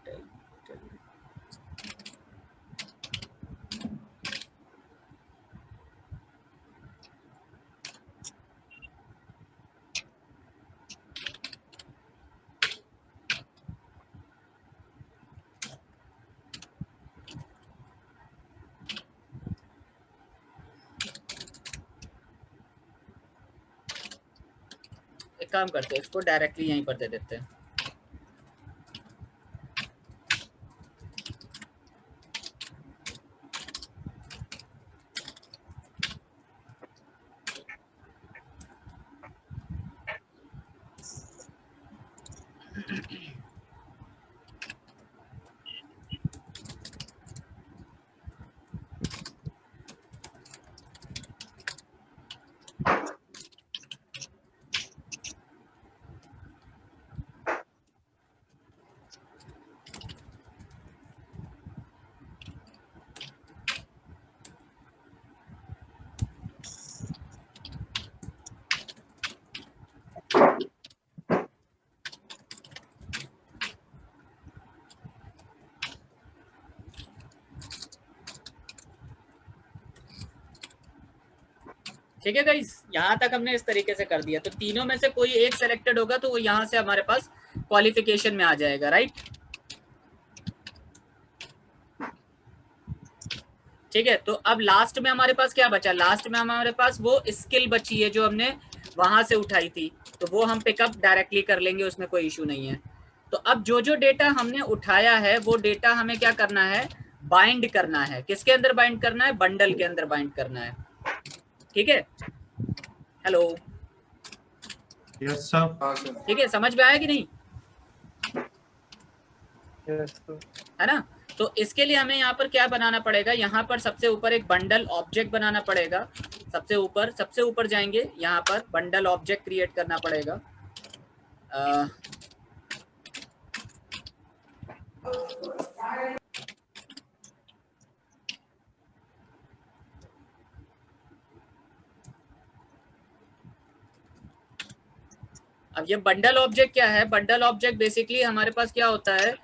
टाइटल, एक काम करते हैं, इसको डायरेक्टली यहीं पर दे देते हैं। ठीक है गाइस, यहाँ तक हमने इस तरीके से कर दिया, तो तीनों में से कोई एक सेलेक्टेड होगा तो वो यहाँ से हमारे पास क्वालिफिकेशन में आ जाएगा, राइट। ठीक है, तो अब लास्ट में हमारे पास क्या बचा, लास्ट में हमारे पास वो स्किल बची है जो हमने वहां से उठाई थी, तो वो हम पिकअप डायरेक्टली कर लेंगे, उसमें कोई इशू नहीं है। तो अब जो जो डेटा हमने उठाया है वो डेटा हमें क्या करना है, बाइंड करना है। किसके अंदर बाइंड करना है, बंडल के अंदर बाइंड करना है। ठीक है, हेलो, यस सर। ठीक है, समझ में आया कि नहीं, है ना। तो इसके लिए हमें यहाँ पर क्या बनाना पड़ेगा, यहाँ पर सबसे ऊपर एक बंडल ऑब्जेक्ट बनाना पड़ेगा। सबसे ऊपर जाएंगे, यहाँ पर बंडल ऑब्जेक्ट क्रिएट करना पड़ेगा। अब ये बंडल ऑब्जेक्ट क्या है, बंडल ऑब्जेक्ट बेसिकली हमारे पास क्या होता है,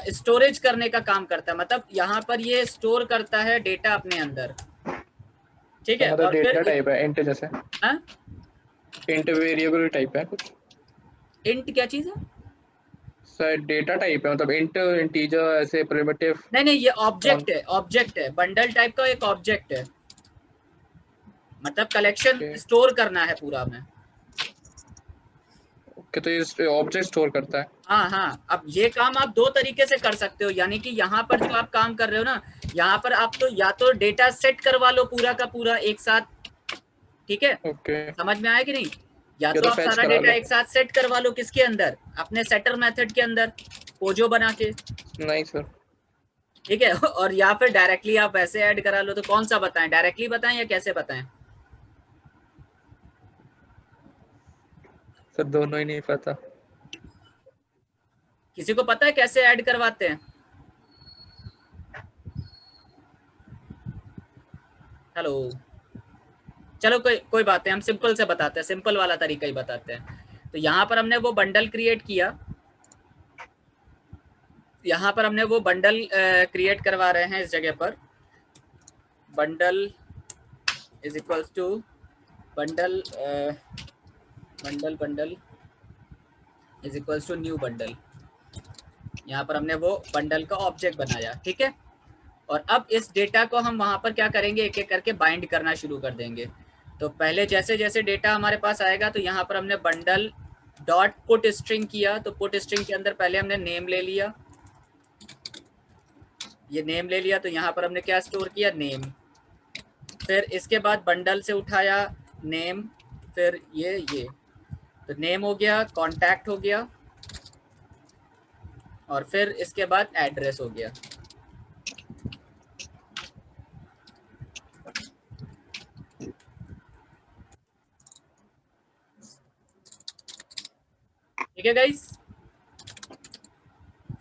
स्टोरेज करने का काम करता है। मतलब यहाँ पर ये स्टोर करता है डेटा अपने अंदर। ठीक है, मतलब और डेटा फिर टाइप है इंट जैसे, इंट वेरिएबल टाइप है कुछ, इंट क्या चीज है सर डेटा टाइप है, मतलब इंट इंटीजर ऐसे प्रिमिटिव। नहीं, ये ऑब्जेक्ट है, ऑब्जेक्ट है, बंडल टाइप का एक ऑब्जेक्ट है, मतलब कलेक्शन स्टोर करना है पूरा में। ओके, तो ये ऑब्जेक्ट स्टोर करता है। हाँ, अब ये काम आप दो तरीके से कर सकते हो, यानी कि यहाँ पर जो आप काम कर रहे हो ना, यहाँ पर आप तो या तो डेटा सेट करवा लो पूरा का पूरा एक साथ। ठीक है, ओके, समझ में आया कि नहीं, या ये तो तो आप fetch सारा करा डेटा लो। एक साथ सेट करवा लो, किसके अंदर, अपने सेटर मेथड के अंदर पोजो बना के। नहीं सर, ठीक है, और या फिर डायरेक्टली आप ऐसे ऐड करा लो। तो कौन सा बताएं, डायरेक्टली बताएं या कैसे बताएं? सर दोनों ही नहीं पता। किसी को पता है कैसे ऐड करवाते हैं? हेलो, चलो कोई बात नहीं, हम सिंपल से बताते हैं, सिंपल वाला तरीका ही बताते हैं। तो यहाँ पर हमने वो बंडल क्रिएट किया, यहाँ पर हमने वो बंडल क्रिएट करवा रहे हैं इस जगह पर, bundle is equals to bundle bundle is equals to new bundle. यहाँ पर हमने वो बंडल का ऑब्जेक्ट बनाया। ठीक है, और अब इस डेटा को हम वहाँ पर क्या करेंगे, एक एक करके बाइंड करना शुरू कर देंगे। तो पहले जैसे जैसे डेटा हमारे पास आएगा, तो यहाँ पर हमने बंडल डॉट पुट स्ट्रिंग किया। तो पुट स्ट्रिंग के अंदर पहले हमने नेम ले लिया, ये नेम ले लिया, तो यहाँ पर हमने क्या स्टोर किया, नेम। फिर इसके बाद बंडल से उठाया नेम, फिर ये तो नेम हो गया, कॉन्टैक्ट हो गया, और फिर इसके बाद एड्रेस हो गया। ठीक है गाइस,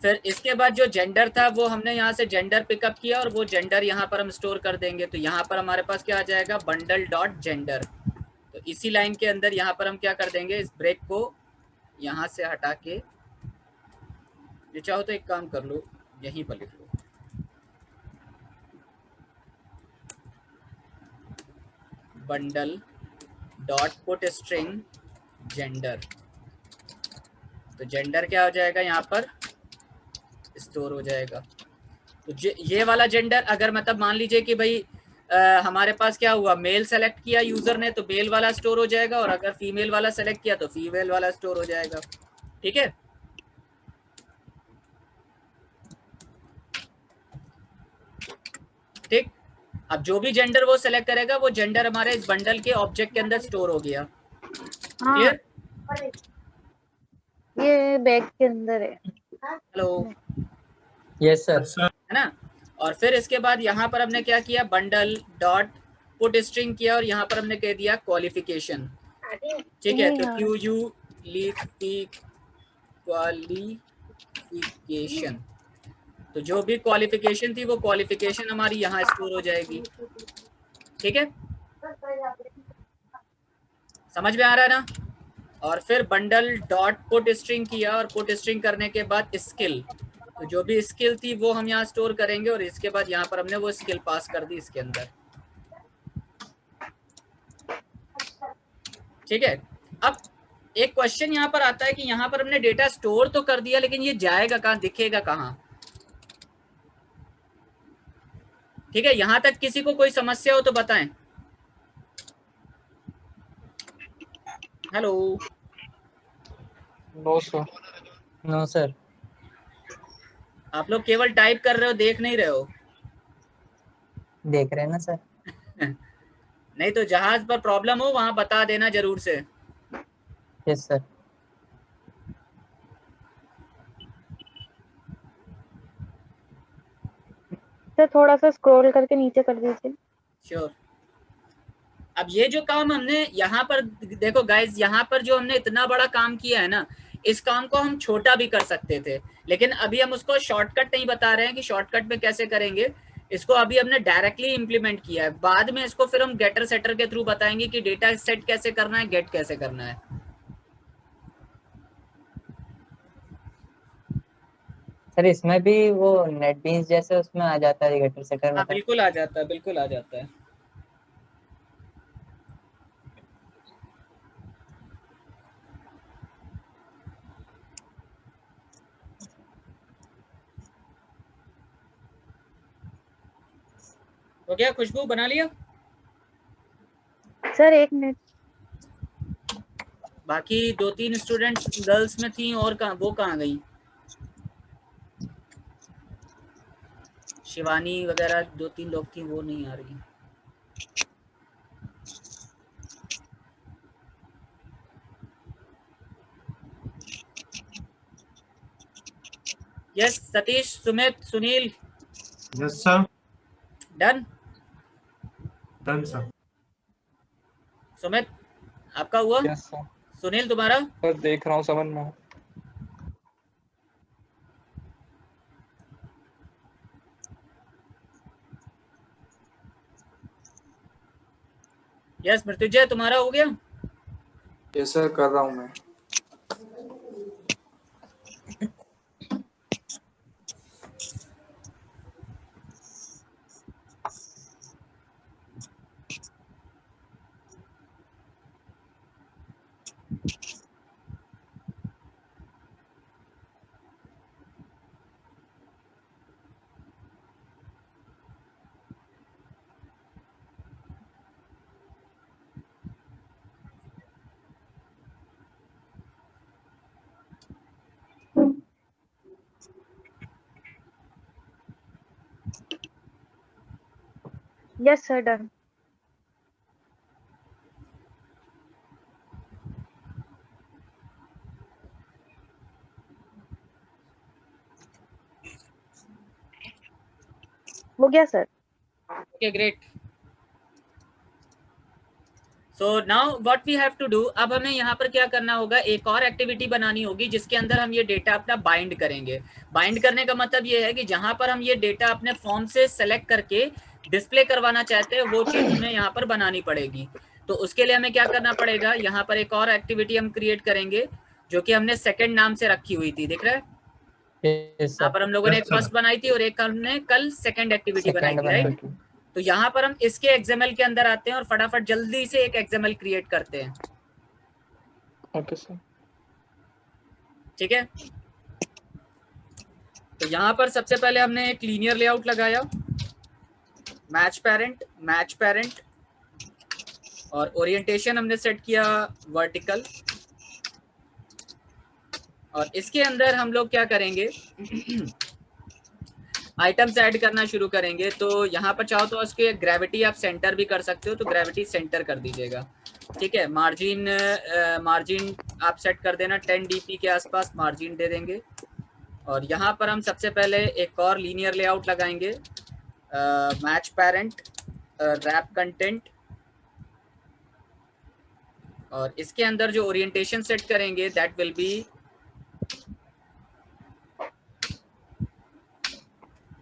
फिर इसके बाद जो जेंडर था वो हमने यहाँ से जेंडर पिकअप किया, और वो जेंडर यहाँ पर हम स्टोर कर देंगे। तो यहाँ पर हमारे पास क्या आ जाएगा, बंडल डॉट जेंडर। तो इसी लाइन के अंदर यहाँ पर हम क्या कर देंगे, इस ब्रेक को यहाँ से हटा के, जो चाहो तो एक काम कर लो, यहीं पर लिख लो, bundle dot put string gender. तो जेंडर क्या हो जाएगा, यहाँ पर स्टोर हो जाएगा। तो ये वाला जेंडर, अगर मतलब मान लीजिए कि भाई हमारे पास क्या हुआ, मेल सेलेक्ट किया यूजर ने, तो मेल वाला स्टोर हो जाएगा, और अगर फीमेल वाला सेलेक्ट किया तो फीमेल वाला स्टोर हो जाएगा। ठीक है, ठीक। अब जो भी जेंडर वो सेलेक्ट करेगा, वो जेंडर हमारे इस बंडल के ऑब्जेक्ट के अंदर स्टोर हो गया। हाँ, क्लियर? ये बैग के अंदर है। Hello, yes sir. है ना। और फिर इसके बाद यहाँ पर हमने क्या किया, बंडल डॉट पुट स्ट्रिंग किया, और यहाँ पर हमने कह दिया क्वालिफिकेशन। ठीक है, तो क्वालिफिकेशन, तो जो भी क्वालिफिकेशन थी वो क्वालिफिकेशन हमारी यहाँ स्टोर हो जाएगी। ठीक है, समझ में आ रहा है ना। और फिर बंडल डॉट पुट स्ट्रिंग किया, और पुट स्ट्रिंग करने के बाद स्किल, तो जो भी स्किल थी वो हम यहाँ स्टोर करेंगे, और इसके बाद यहाँ पर हमने वो स्किल पास कर दी इसके अंदर। ठीक है, अब एक क्वेश्चन यहाँ पर आता है कि यहाँ पर हमने डेटा स्टोर तो कर दिया, लेकिन ये जाएगा कहाँ, दिखेगा कहाँ? ठीक है, यहां तक किसी को कोई समस्या हो तो बताएं। Hello. No sir. No sir. आप लोग केवल टाइप कर रहे हो, देख नहीं रहे हो। देख रहे हैं ना सर। नहीं तो जहाज पर प्रॉब्लम हो वहां बता देना जरूर से। Yes sir. सर थोड़ा सा स्क्रॉल करके नीचे कर दीजिए। श्योर। अब ये जो काम हमने यहाँ पर देखो गाइस, यहाँ पर जो हमने इतना बड़ा काम किया है ना, इस काम को हम छोटा भी कर सकते थे, लेकिन अभी हम उसको शॉर्टकट नहीं बता रहे हैं कि शॉर्टकट में कैसे करेंगे। इसको अभी हमने डायरेक्टली इंप्लीमेंट किया है, बाद में इसको फिर हम गेटर सेटर के थ्रू बताएंगे कि डेटा सेट कैसे करना है, गेट कैसे करना है। सर इसमें भी वो नेटबीन्स जैसे उसमें आ जाता है गेटर सेटर में हाँ था। बिल्कुल आ जाता है, बिल्कुल आ जाता है। तो क्या खुशबू बना लिया? सर एक मिनट। बाकी 2-3 स्टूडेंट्स गर्ल्स में थी, और कहाँ, वो कहाँ गई? शिवानी वगैरह 2-3 लोग थी, वो नहीं आ रही। Yes Satish, Sumit, Sunil. Yes sir. Done. Done sir. Sumit आपका हुआ? Yes sir. सुनील तुम्हारा? सर देख रहा हूँ, समझ में। यस मृत्युंजय तुम्हारा हो गया? यस सर, कर रहा हूँ मैं। Yes sir done. हो गया sir. Okay great. So now what we have to do, अब हमें यहाँ पर क्या करना होगा, एक और एक्टिविटी बनानी होगी जिसके अंदर हम ये डेटा अपना बाइंड करेंगे। बाइंड करने का मतलब ये है कि जहां पर हम ये डेटा अपने फॉर्म से सेलेक्ट करके डिस्प्ले करवाना चाहते हैं, वो चीज हमें यहाँ पर बनानी पड़ेगी। तो उसके लिए हमें क्या करना पड़ेगा, यहाँ पर एक और एक्टिविटी हम क्रिएट करेंगे जो कि हमने सेकेंड नाम से रखी हुई थी, देख रहे हैं? यस यहाँ सर। पर हम लोगों ने Yes, एक sir. फर्स्ट बनाई थी और एक हमने कल सेकेंड एक्टिविटी बनाई सेकंड थी, बनाई राइट? थी। तो यहाँ पर हम इसके एक्सएमएल के अंदर आते हैं और फटाफट जल्दी से एक एक्सएमएल क्रिएट करते हैं। Okay sir. ठीक है, तो यहाँ पर सबसे पहले हमने एक लीनियर लेआउट लगाया, मैच पेरेंट, और ओरिएंटेशन हमने सेट किया वर्टिकल। और इसके अंदर हम लोग क्या करेंगे, आइटम्स ऐड करना शुरू करेंगे। तो यहाँ पर चाहो तो उसके ग्रेविटी आप सेंटर भी कर सकते हो, तो ग्रेविटी सेंटर कर दीजिएगा। ठीक है, मार्जिन आप सेट कर देना 10 dp के आसपास मार्जिन दे देंगे। और यहाँ पर हम सबसे पहले एक और लीनियर लेआउट लगाएंगे, मैच पेरेंट, रैप कंटेंट, और इसके अंदर जो ओरिएंटेशन सेट करेंगे दैट विल बी,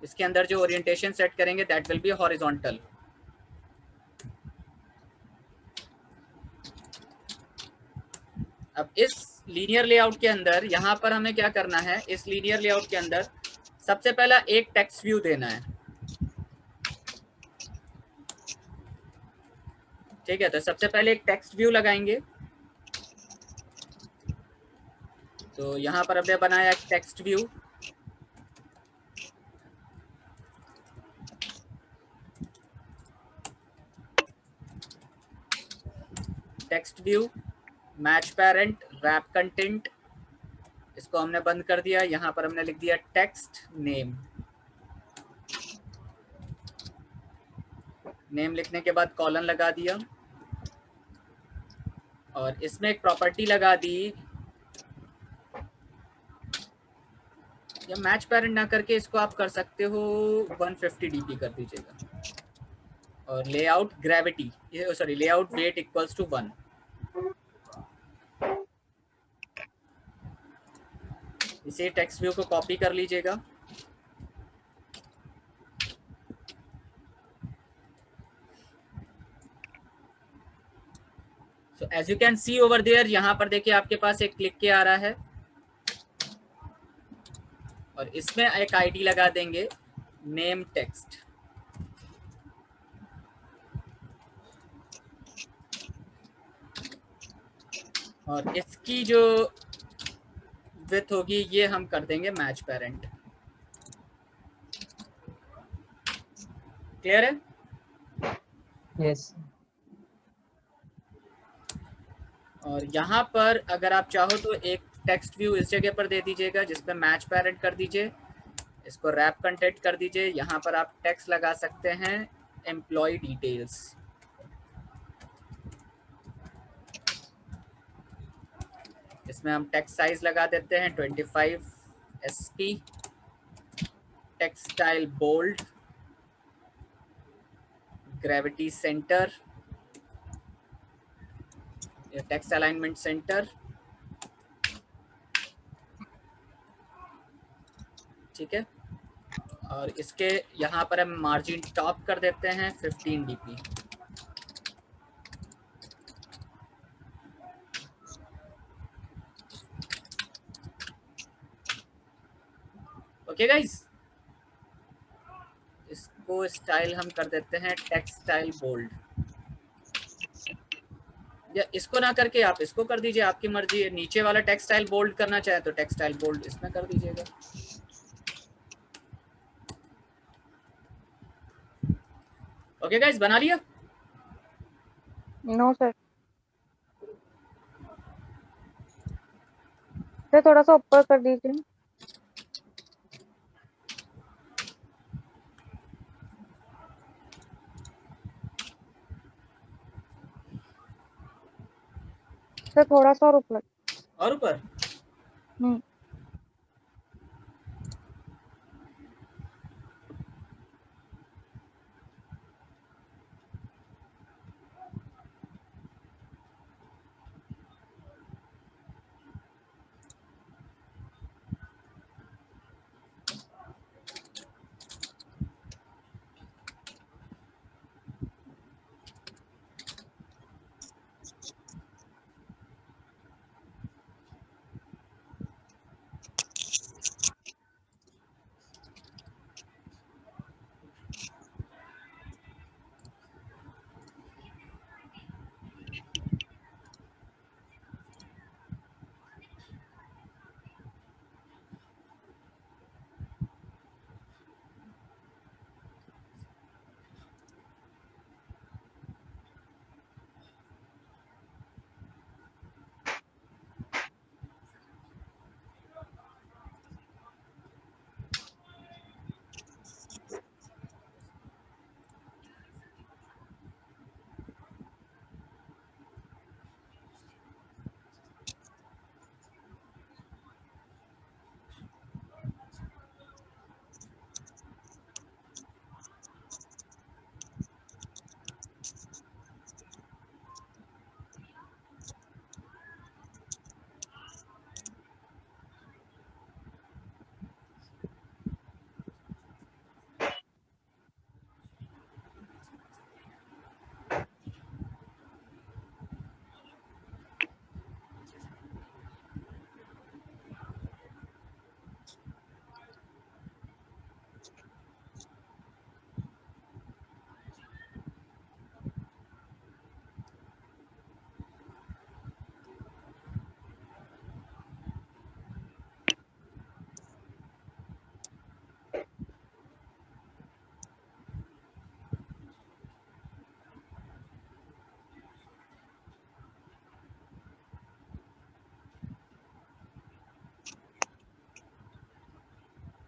इसके अंदर जो ओरिएंटेशन सेट करेंगे दैट विल बी हॉरिजॉन्टल। अब इस लीनियर लेआउट के अंदर यहाँ पर हमें क्या करना है, इस लीनियर लेआउट के अंदर सबसे पहला एक टेक्स्ट व्यू देना है। ठीक है, तो सबसे पहले एक टेक्स्ट व्यू लगाएंगे। तो यहाँ पर हमने बनाया एक text view. Text view, match parent, wrap content, इसको हमने बंद कर दिया। यहाँ पर हमने लिख दिया टेक्स्ट नेम। नेम लिखने के बाद कॉलन लगा दिया और इसमें एक प्रॉपर्टी लगा दी, या मैच पेरेंट ना करके इसको आप कर सकते हो 150 dp कर दीजिएगा, और layout gravity, sorry layout weight equals to 1। इसे टेक्स्ट व्यू को कॉपी कर लीजिएगा। So as you can see over there, यहाँ पर देखिए आपके पास एक क्लिक के आ रहा है और इसमें एक आईडी लगा देंगे नेम टेक्स्ट। और इसकी जो विड्थ होगी ये हम कर देंगे मैच पेरेंट। क्लियर है? यस। और यहाँ पर अगर आप चाहो तो एक टेक्स्ट व्यू इस जगह पर दे दीजिएगा जिसमें मैच पेरेंट कर दीजिए, इसको रैप कंटेंट कर दीजिए। यहाँ पर आप टेक्स्ट लगा सकते हैं एम्प्लॉय डिटेल्स। इसमें हम टेक्स्ट साइज लगा देते हैं 25 SP, text style bold, gravity center, text alignment center, ठीक है। और इसके यहाँ पर हम मार्जिन टॉप कर देते हैं 15 dp। ओके गाइस, इसको स्टाइल हम कर देते हैं टेक्स्ट स्टाइल बोल्ड, या इसको ना करके आप इसको कर दीजिए, आपकी मर्जी है। नीचे वाला टेक्स्ट स्टाइल बोल्ड करना चाहे तो टेक्स्ट स्टाइल बोल्ड इसमें कर दीजिएगा। ओके गाइस, बना लिया? No sir. सर थोड़ा सा ऊपर कर दीजिए। सर थोड़ा सा और ऊपर। और ऊपर? हम्म।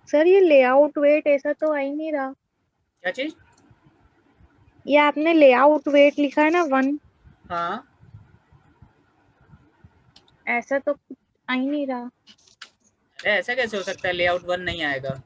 सर ये लेआउट वेट ऐसा तो आ ही नहीं रहा। क्या चीज? ये आपने लेआउट वेट लिखा है ना 1, हाँ, ऐसा तो कुछ आ ही नहीं रहा। अरे ऐसा कैसे हो सकता है, लेआउट 1 नहीं आएगा?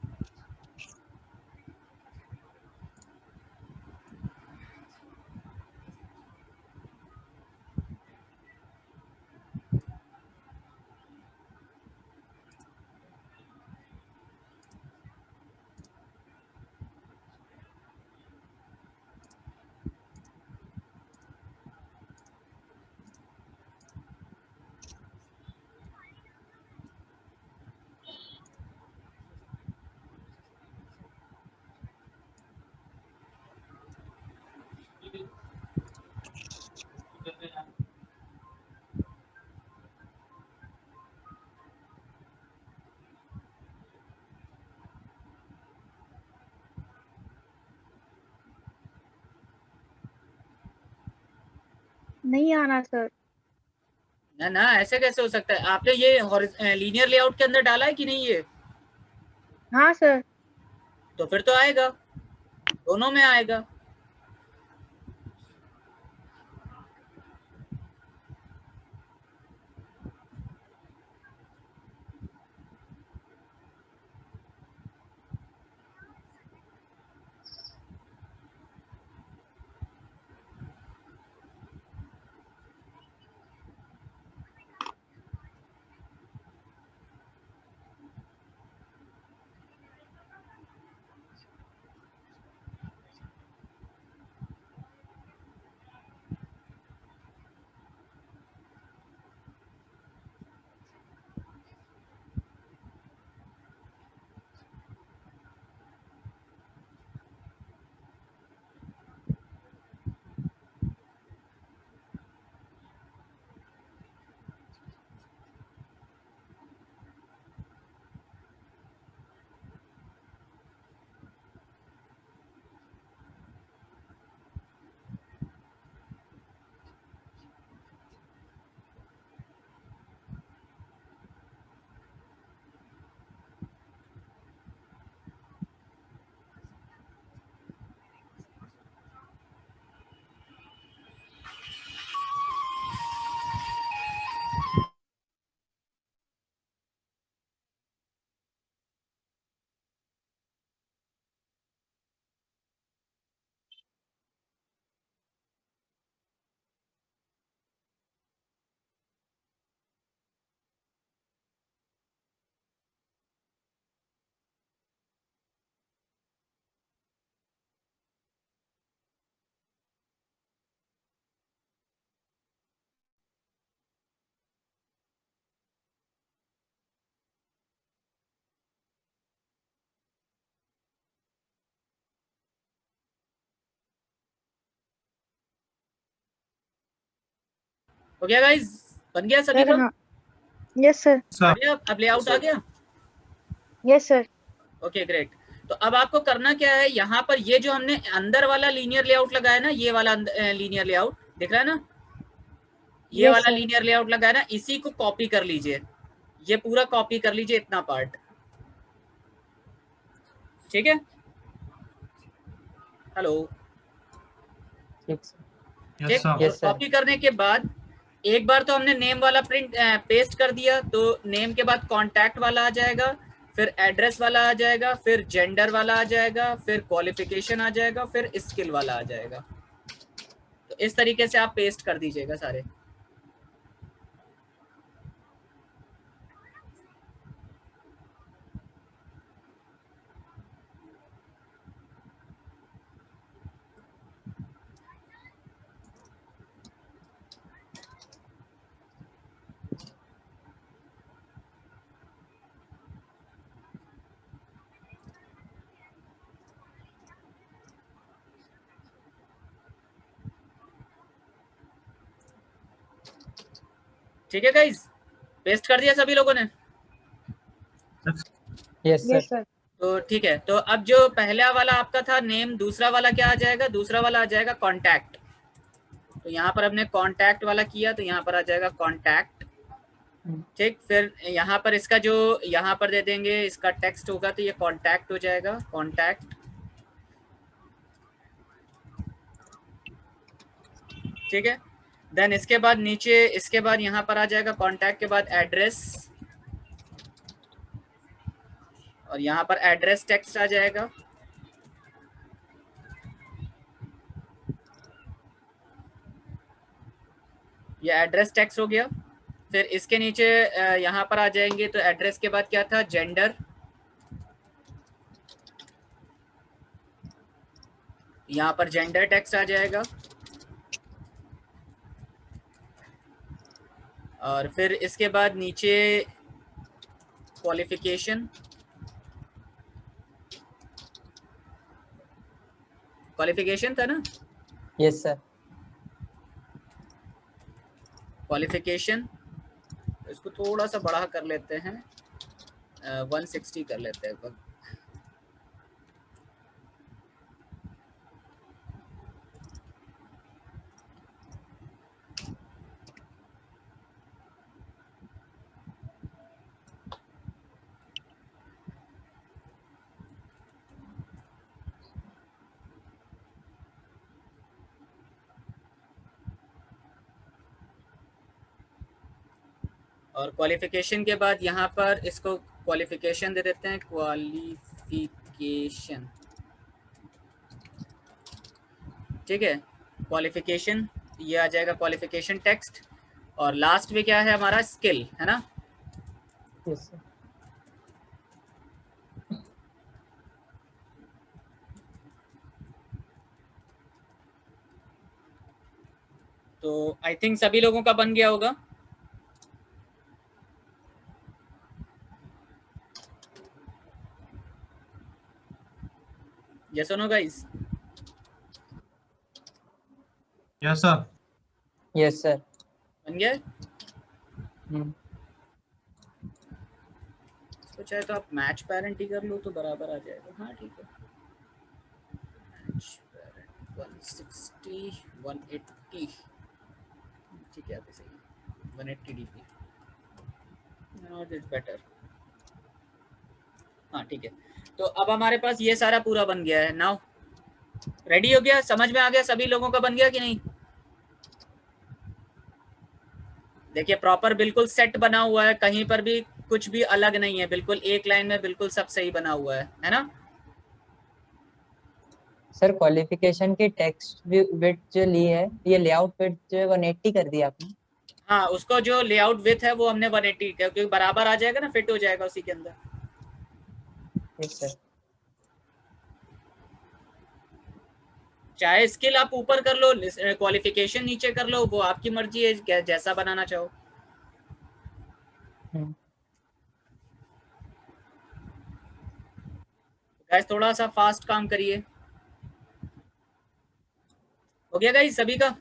नहीं आना सर। ना ना, ऐसे कैसे हो सकता है? आपने ये लीनियर लेआउट के अंदर डाला है कि नहीं ये? हाँ सर। तो फिर तो आएगा, दोनों में आएगा। हो गया गाइस? बन गया सभी सर का? हाँ। Yes sir. आ सर गया, अब लेआउट आ गया। Yes sir. Okay great. तो अब आपको करना क्या है, यहाँ पर ये जो हमने अंदर वाला लीनियर लेआउट लगाया ना, ये वाला लीनियर लेआउट दिख रहा है ना, ये यस वाला सर। लीनियर लेआउट लगाया ना, इसी को कॉपी कर लीजिए, ये पूरा कॉपी कर लीजिए, इतना पार्ट। ठीक है, हेलो? ठीक सर। यस ठीक, सर और यस सर। कॉपी करने के बाद एक बार तो हमने नेम वाला प्रिंट पेस्ट कर दिया, तो नेम के बाद कॉन्टैक्ट वाला आ जाएगा, फिर एड्रेस वाला आ जाएगा, फिर जेंडर वाला आ जाएगा, फिर क्वालिफिकेशन आ जाएगा, फिर स्किल वाला आ जाएगा। तो इस तरीके से आप पेस्ट कर दीजिएगा सारे। ठीक है गाइज, पेस्ट कर दिया सभी लोगों ने? Yes yes sir. सर। तो ठीक है, तो अब जो पहला वाला आपका था नेम, दूसरा वाला क्या आ जाएगा? दूसरा वाला आ जाएगा कॉन्टैक्ट। तो यहाँ पर हमने कॉन्टैक्ट वाला किया, तो यहाँ पर आ जाएगा कॉन्टैक्ट। ठीक, फिर यहाँ पर इसका जो यहाँ पर दे देंगे इसका टेक्स्ट होगा तो ये कॉन्टैक्ट हो जाएगा, कॉन्टैक्ट। ठीक है, देन इसके बाद नीचे इसके बाद यहाँ पर आ जाएगा कॉन्टैक्ट के बाद एड्रेस, और यहाँ पर एड्रेस टेक्स्ट आ जाएगा। ये एड्रेस टेक्स्ट हो गया। फिर इसके नीचे यहाँ पर आ जाएंगे तो एड्रेस के बाद क्या था, जेंडर, यहाँ पर जेंडर टेक्स्ट आ जाएगा। और फिर इसके बाद नीचे क्वालिफिकेशन, क्वालिफिकेशन था ना? Yes sir. क्वालिफिकेशन, इसको थोड़ा सा बड़ा कर लेते हैं, 160 कर लेते हैं। और क्वालिफिकेशन के बाद यहाँ पर इसको क्वालिफिकेशन दे देते हैं, क्वालिफिकेशन। ठीक है, क्वालिफिकेशन ये आ जाएगा क्वालिफिकेशन टेक्स्ट। और लास्ट में क्या है हमारा, स्किल, है ना? Yes sir. तो आई थिंक सभी लोगों का बन गया होगा। Yes or no guys? Yes sir. Yes sir. बन गया? इसको चाहे तो आप मैच पैरेंट ही कर लो तो बराबर आ जाएगा। हाँ ठीक है, मैच पैरेंट 160 180, ठीक है अभी सही, 180 dp, नाउ इट्स बेटर। हाँ ठीक है, तो अब हमारे पास ये सारा पूरा बन गया है। नाउ रेडी हो गया, समझ में आ गया सभी लोगों का बन गया कि नहीं? देखिए प्रॉपर बिल्कुल सेट बना हुआ है, कहीं पर भी कुछ भी अलग नहीं है, बिल्कुल एक लाइन में बिल्कुल सब सही बना हुआ है ना? सर क्वालिफिकेशन की टेक्स्ट विड्थ जो ली है, ये लेआउट विड्थ जो 180 कर दिया आपने। हाँ, उसको जो लेआउट विड्थ है वो हमने 180 क्योंकि बराबर आ जाएगा ना, फिट हो जाएगा उसी के अंदर। Yes sir. चाहे स्किल आप ऊपर कर लो, क्वालिफिकेशन नीचे कर लो, वो आपकी मर्जी है, जैसा बनाना चाहो। गाइस थोड़ा सा फास्ट काम करिए। हो गया गाइस सभी का?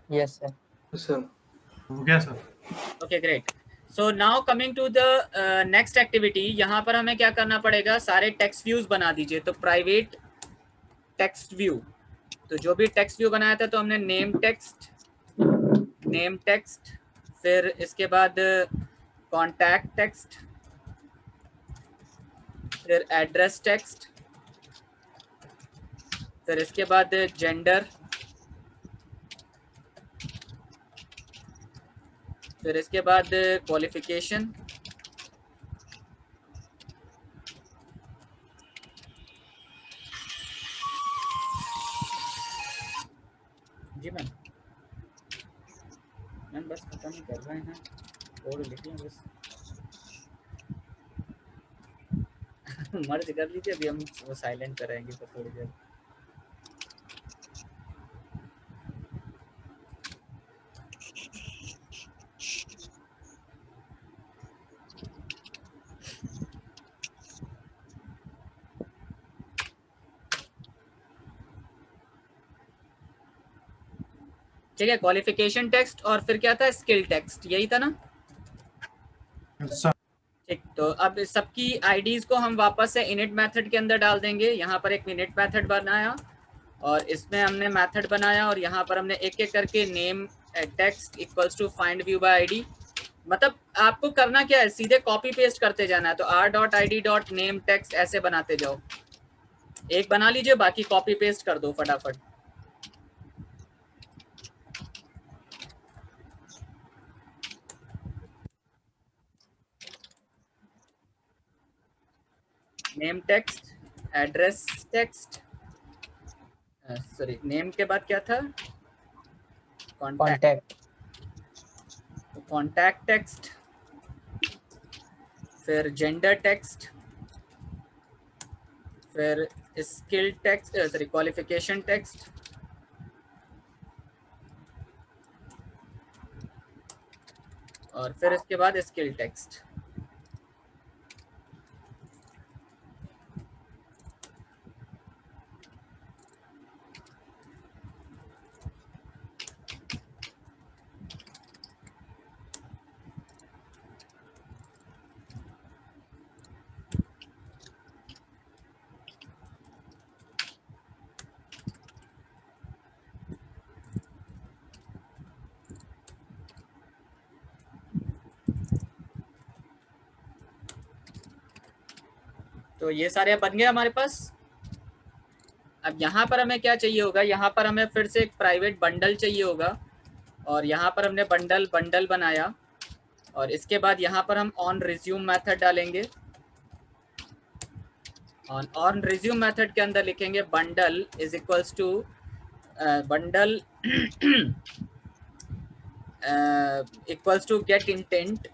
Yes sir. सर हो गया sir. Okay great. So now coming to the next activity, यहाँ पर हमें क्या करना पड़ेगा, सारे टेक्स्ट व्यूज बना दीजिए। तो प्राइवेट टेक्स्ट व्यू, तो जो भी टेक्स्ट व्यू बनाया था तो हमने नेम टेक्स्ट, फिर इसके बाद कॉन्टैक्ट टेक्स्ट, फिर एड्रेस टेक्स्ट, फिर इसके बाद जेंडर, फिर इसके बाद क्वालिफिकेशन, जी मैम बस खत्म ही कर रहे हैं, और लिख लें बस। मर्ज कर लीजिए, अभी हम वो साइलेंट करेंगे तो थोड़ी देर। ठीक है, क्वालिफिकेशन टेक्स्ट और फिर क्या था, स्किल टेक्स्ट, यही था ना? Yes sir. ठीक, तो अब सबकी आईडीज को हम वापस से इनिट मेथड के अंदर डाल देंगे। यहाँ पर एक इनिट मेथड बनाया और इसमें हमने मेथड बनाया और यहाँ पर हमने एक एक करके name text equals to find view by ID, मतलब आपको करना क्या है, सीधे कॉपी पेस्ट करते जाना है। तो r.id.name text ऐसे बनाते जाओ। एक बना लीजिए, बाकी कॉपी पेस्ट कर दो फटाफट। Name text, address text, sorry name के बाद क्या था, कॉन्टैक्ट, कॉन्टैक्ट टेक्स्ट, फिर जेंडर टेक्स्ट, फिर skill text, sorry qualification text, और फिर इसके बाद स्किल टेक्स्ट। तो ये सारे बन गए हमारे पास। अब यहाँ पर हमें क्या चाहिए होगा, यहाँ पर हमें फिर से एक प्राइवेट बंडल चाहिए होगा, और यहाँ पर हमने बंडल बनाया, और इसके बाद यहाँ पर हम ऑन रिज्यूम मेथड डालेंगे। ऑन रिज्यूम मेथड के अंदर लिखेंगे bundle is equals to bundle equals to get intent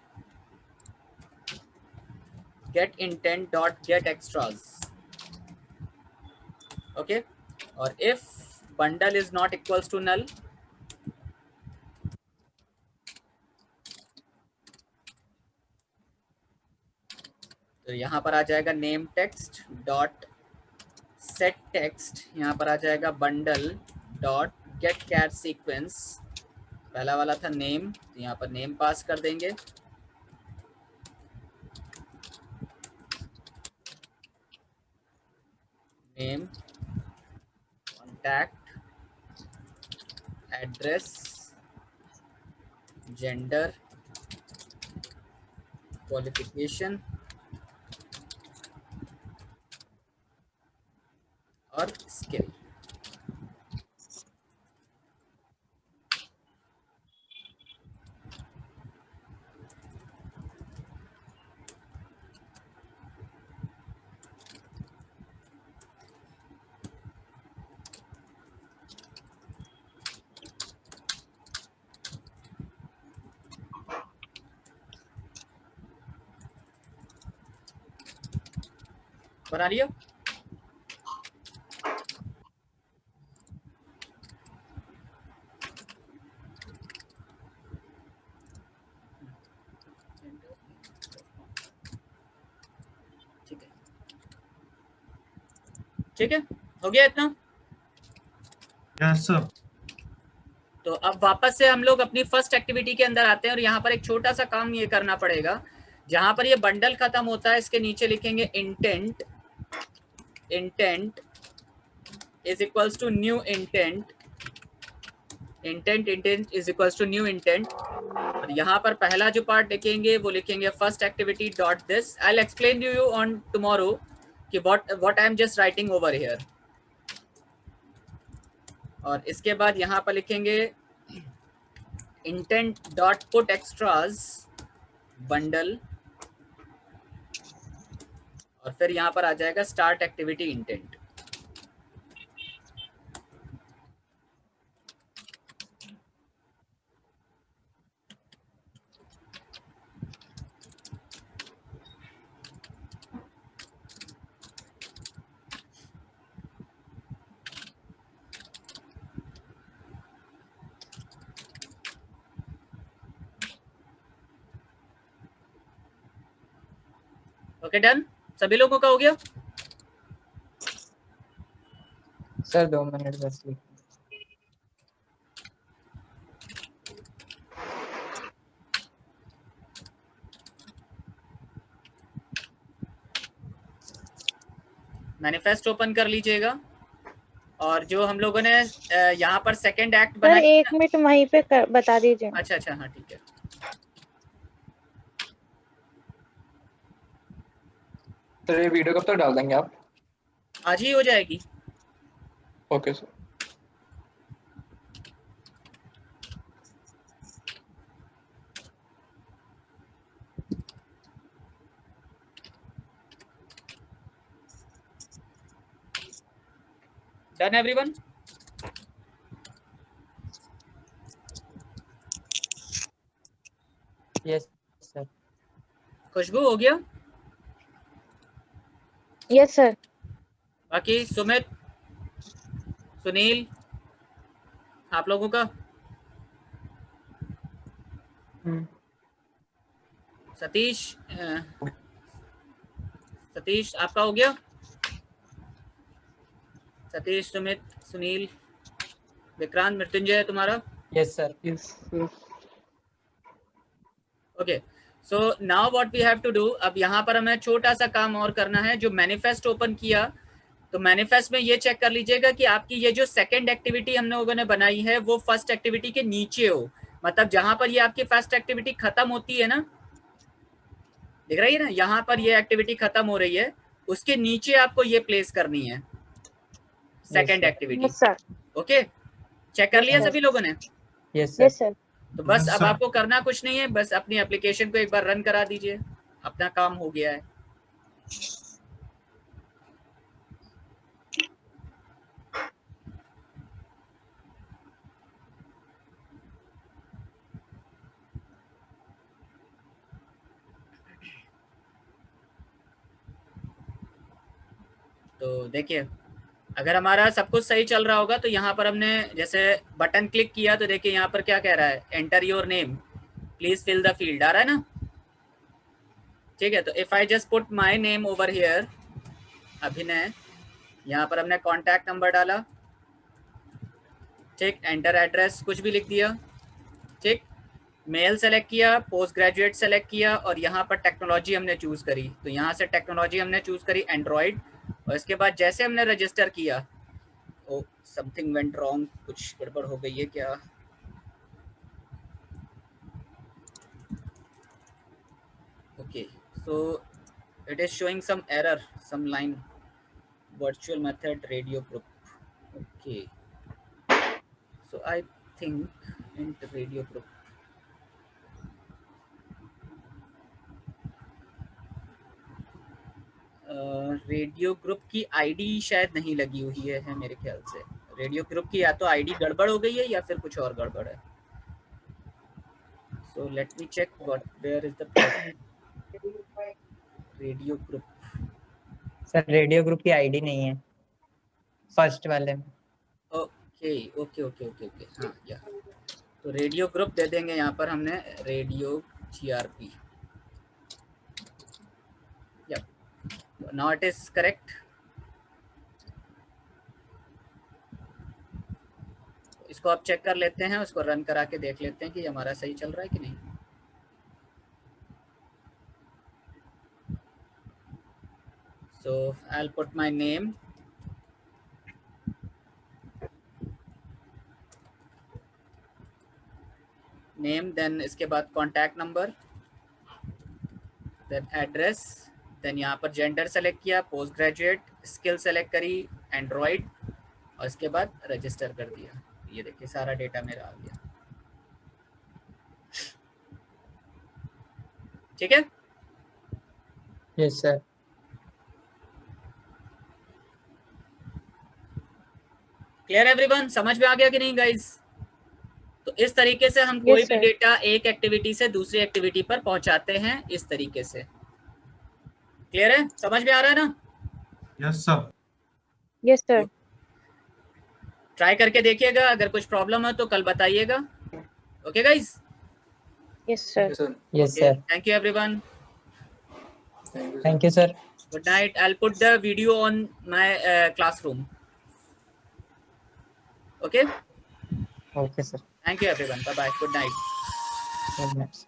dot get extras. Okay, और if bundle is not equals to null, तो यहाँ पर आ जाएगा name text dot set text, यहाँ पर आ जाएगा bundle dot get char sequence. पहला वाला था नेम, तो यहाँ पर नेम पास कर देंगे, name, contact, address, gender, qualification और स्किल। बना लिया? ठीक है, हो गया इतना? Yes sir. तो अब वापस से हम लोग अपनी फर्स्ट एक्टिविटी के अंदर आते हैं, और यहाँ पर एक छोटा सा काम ये करना पड़ेगा। जहां पर ये बंडल खत्म होता है, इसके नीचे लिखेंगे intent is equals to new intent is equals to new intent. और यहाँ पर पहला जो पार्ट लिखेंगे वो लिखेंगे first activity dot this. I will explain you on tomorrow कि what I am just writing over here. और इसके बाद यहाँ पर लिखेंगे intent dot put extras bundle, और फिर यहाँ पर आ जाएगा start activity intent. Okay done, सभी लोगों का हो गया? सर 2 मिनट बस। मैनिफेस्ट ओपन कर लीजिएगा। और जो हम लोगों ने यहाँ पर सेकंड एक्ट सर बनाया, 1 मिनट वहीं पे बता दीजिए। अच्छा हाँ ठीक है। तो ये वीडियो कब तक डाल देंगे आप? आज ही हो जाएगी। Okay sir. Done everyone? Yes sir. Khushboo हो गया? Yes sir. बाकी सुमित, सुनील, आप लोगों का? सतीश, सतीश आपका हो गया? सतीश, सुमित, सुनील, विक्रांत, मृत्युंजय तुम्हारा? Yes sir. Yes sir. Okay, so now what we have to do, अब यहाँ पर हमें छोटा सा काम और करना है। जो मैनिफेस्ट ओपन किया, तो मैनिफेस्ट में ये चेक कर लीजिएगा कि आपकी ये जो सेकंड एक्टिविटी हम लोगों ने बनाई है वो फर्स्ट एक्टिविटी के नीचे हो। मतलब जहां पर ये आपकी फर्स्ट एक्टिविटी खत्म होती है ना, दिख रही है ना, यहाँ पर ये एक्टिविटी खत्म हो रही है, उसके नीचे आपको ये प्लेस करनी है second activity. Yes sir. Okay, check कर लिया सभी लोगों ने? Yes sir. Yes sir. तो बस Yes, अब sir. आपको करना कुछ नहीं है, बस अपनी एप्लीकेशन को एक बार रन करा दीजिए, अपना काम हो गया है। तो देखिए, अगर हमारा सब कुछ सही चल रहा होगा तो यहाँ पर हमने जैसे बटन क्लिक किया तो देखिए यहाँ पर क्या कह रहा है, enter your name, please fill the field, आ रहा है ना? ठीक है, तो if I just put my name over here, Abhinay, यहाँ पर हमने कॉन्टैक्ट नंबर डाला, ठीक, एंटर एड्रेस कुछ भी लिख दिया, ठीक, मेल सेलेक्ट किया, पोस्ट ग्रेजुएट सेलेक्ट किया, और यहाँ पर टेक्नोलॉजी हमने चूज़ करी। तो यहाँ से टेक्नोलॉजी हमने चूज़ करी एंड्रॉयड, और इसके बाद जैसे हमने रजिस्टर किया, ओ समथिंग वेंट रॉन्ग, कुछ गड़बड़ हो गई है क्या? Okay, so it is showing some error, some line, virtual method radio group. Okay, so I think in the radio group, radio group की आईडी शायद नहीं लगी हुई है मेरे ख्याल से। रेडियो ग्रुप की या तो आईडी गड़बड़ हो गई है या फिर कुछ और गड़बड़ है। So let me check what where is the radio group. Sir radio group की आईडी नहीं है फर्स्ट वाले में। Okay okay okay okay okay, हाँ या तो रेडियो ग्रुप दे देंगे यहाँ पर हमने, radio GRP। Now it is correct. इसको आप चेक कर लेते हैं, उसको रन करा के देख लेते हैं कि हमारा सही चल रहा है कि नहीं। So I'll put my name, then इसके बाद contact number, then address, then यहाँ पर जेंडर सेलेक्ट किया, पोस्ट ग्रेजुएट, स्किल सेलेक्ट करी एंड्रॉयड, और इसके बाद रजिस्टर कर दिया। ये देखिए सारा डेटा मेरा आ गया। ठीक है? Yes sir. Clear everyone? समझ में आ गया कि नहीं गाइस? तो इस तरीके से हम कोई भी डेटा एक एक्टिविटी से दूसरी एक्टिविटी पर पहुंचाते हैं, इस तरीके से। क्लियर है? समझ में आ रहा है ना? Yes sir. Yes sir. Try करके देखिएगा, अगर कुछ प्रॉब्लम है तो कल बताइएगा। Okay guys? Yes sir. Yes, sir. Yes sir. Thank you everyone. Thank you, sir. Thank you sir. Good night. I'll put the video on my classroom. Okay? Okay sir. Thank you everyone. Bye bye. Good night. Good night.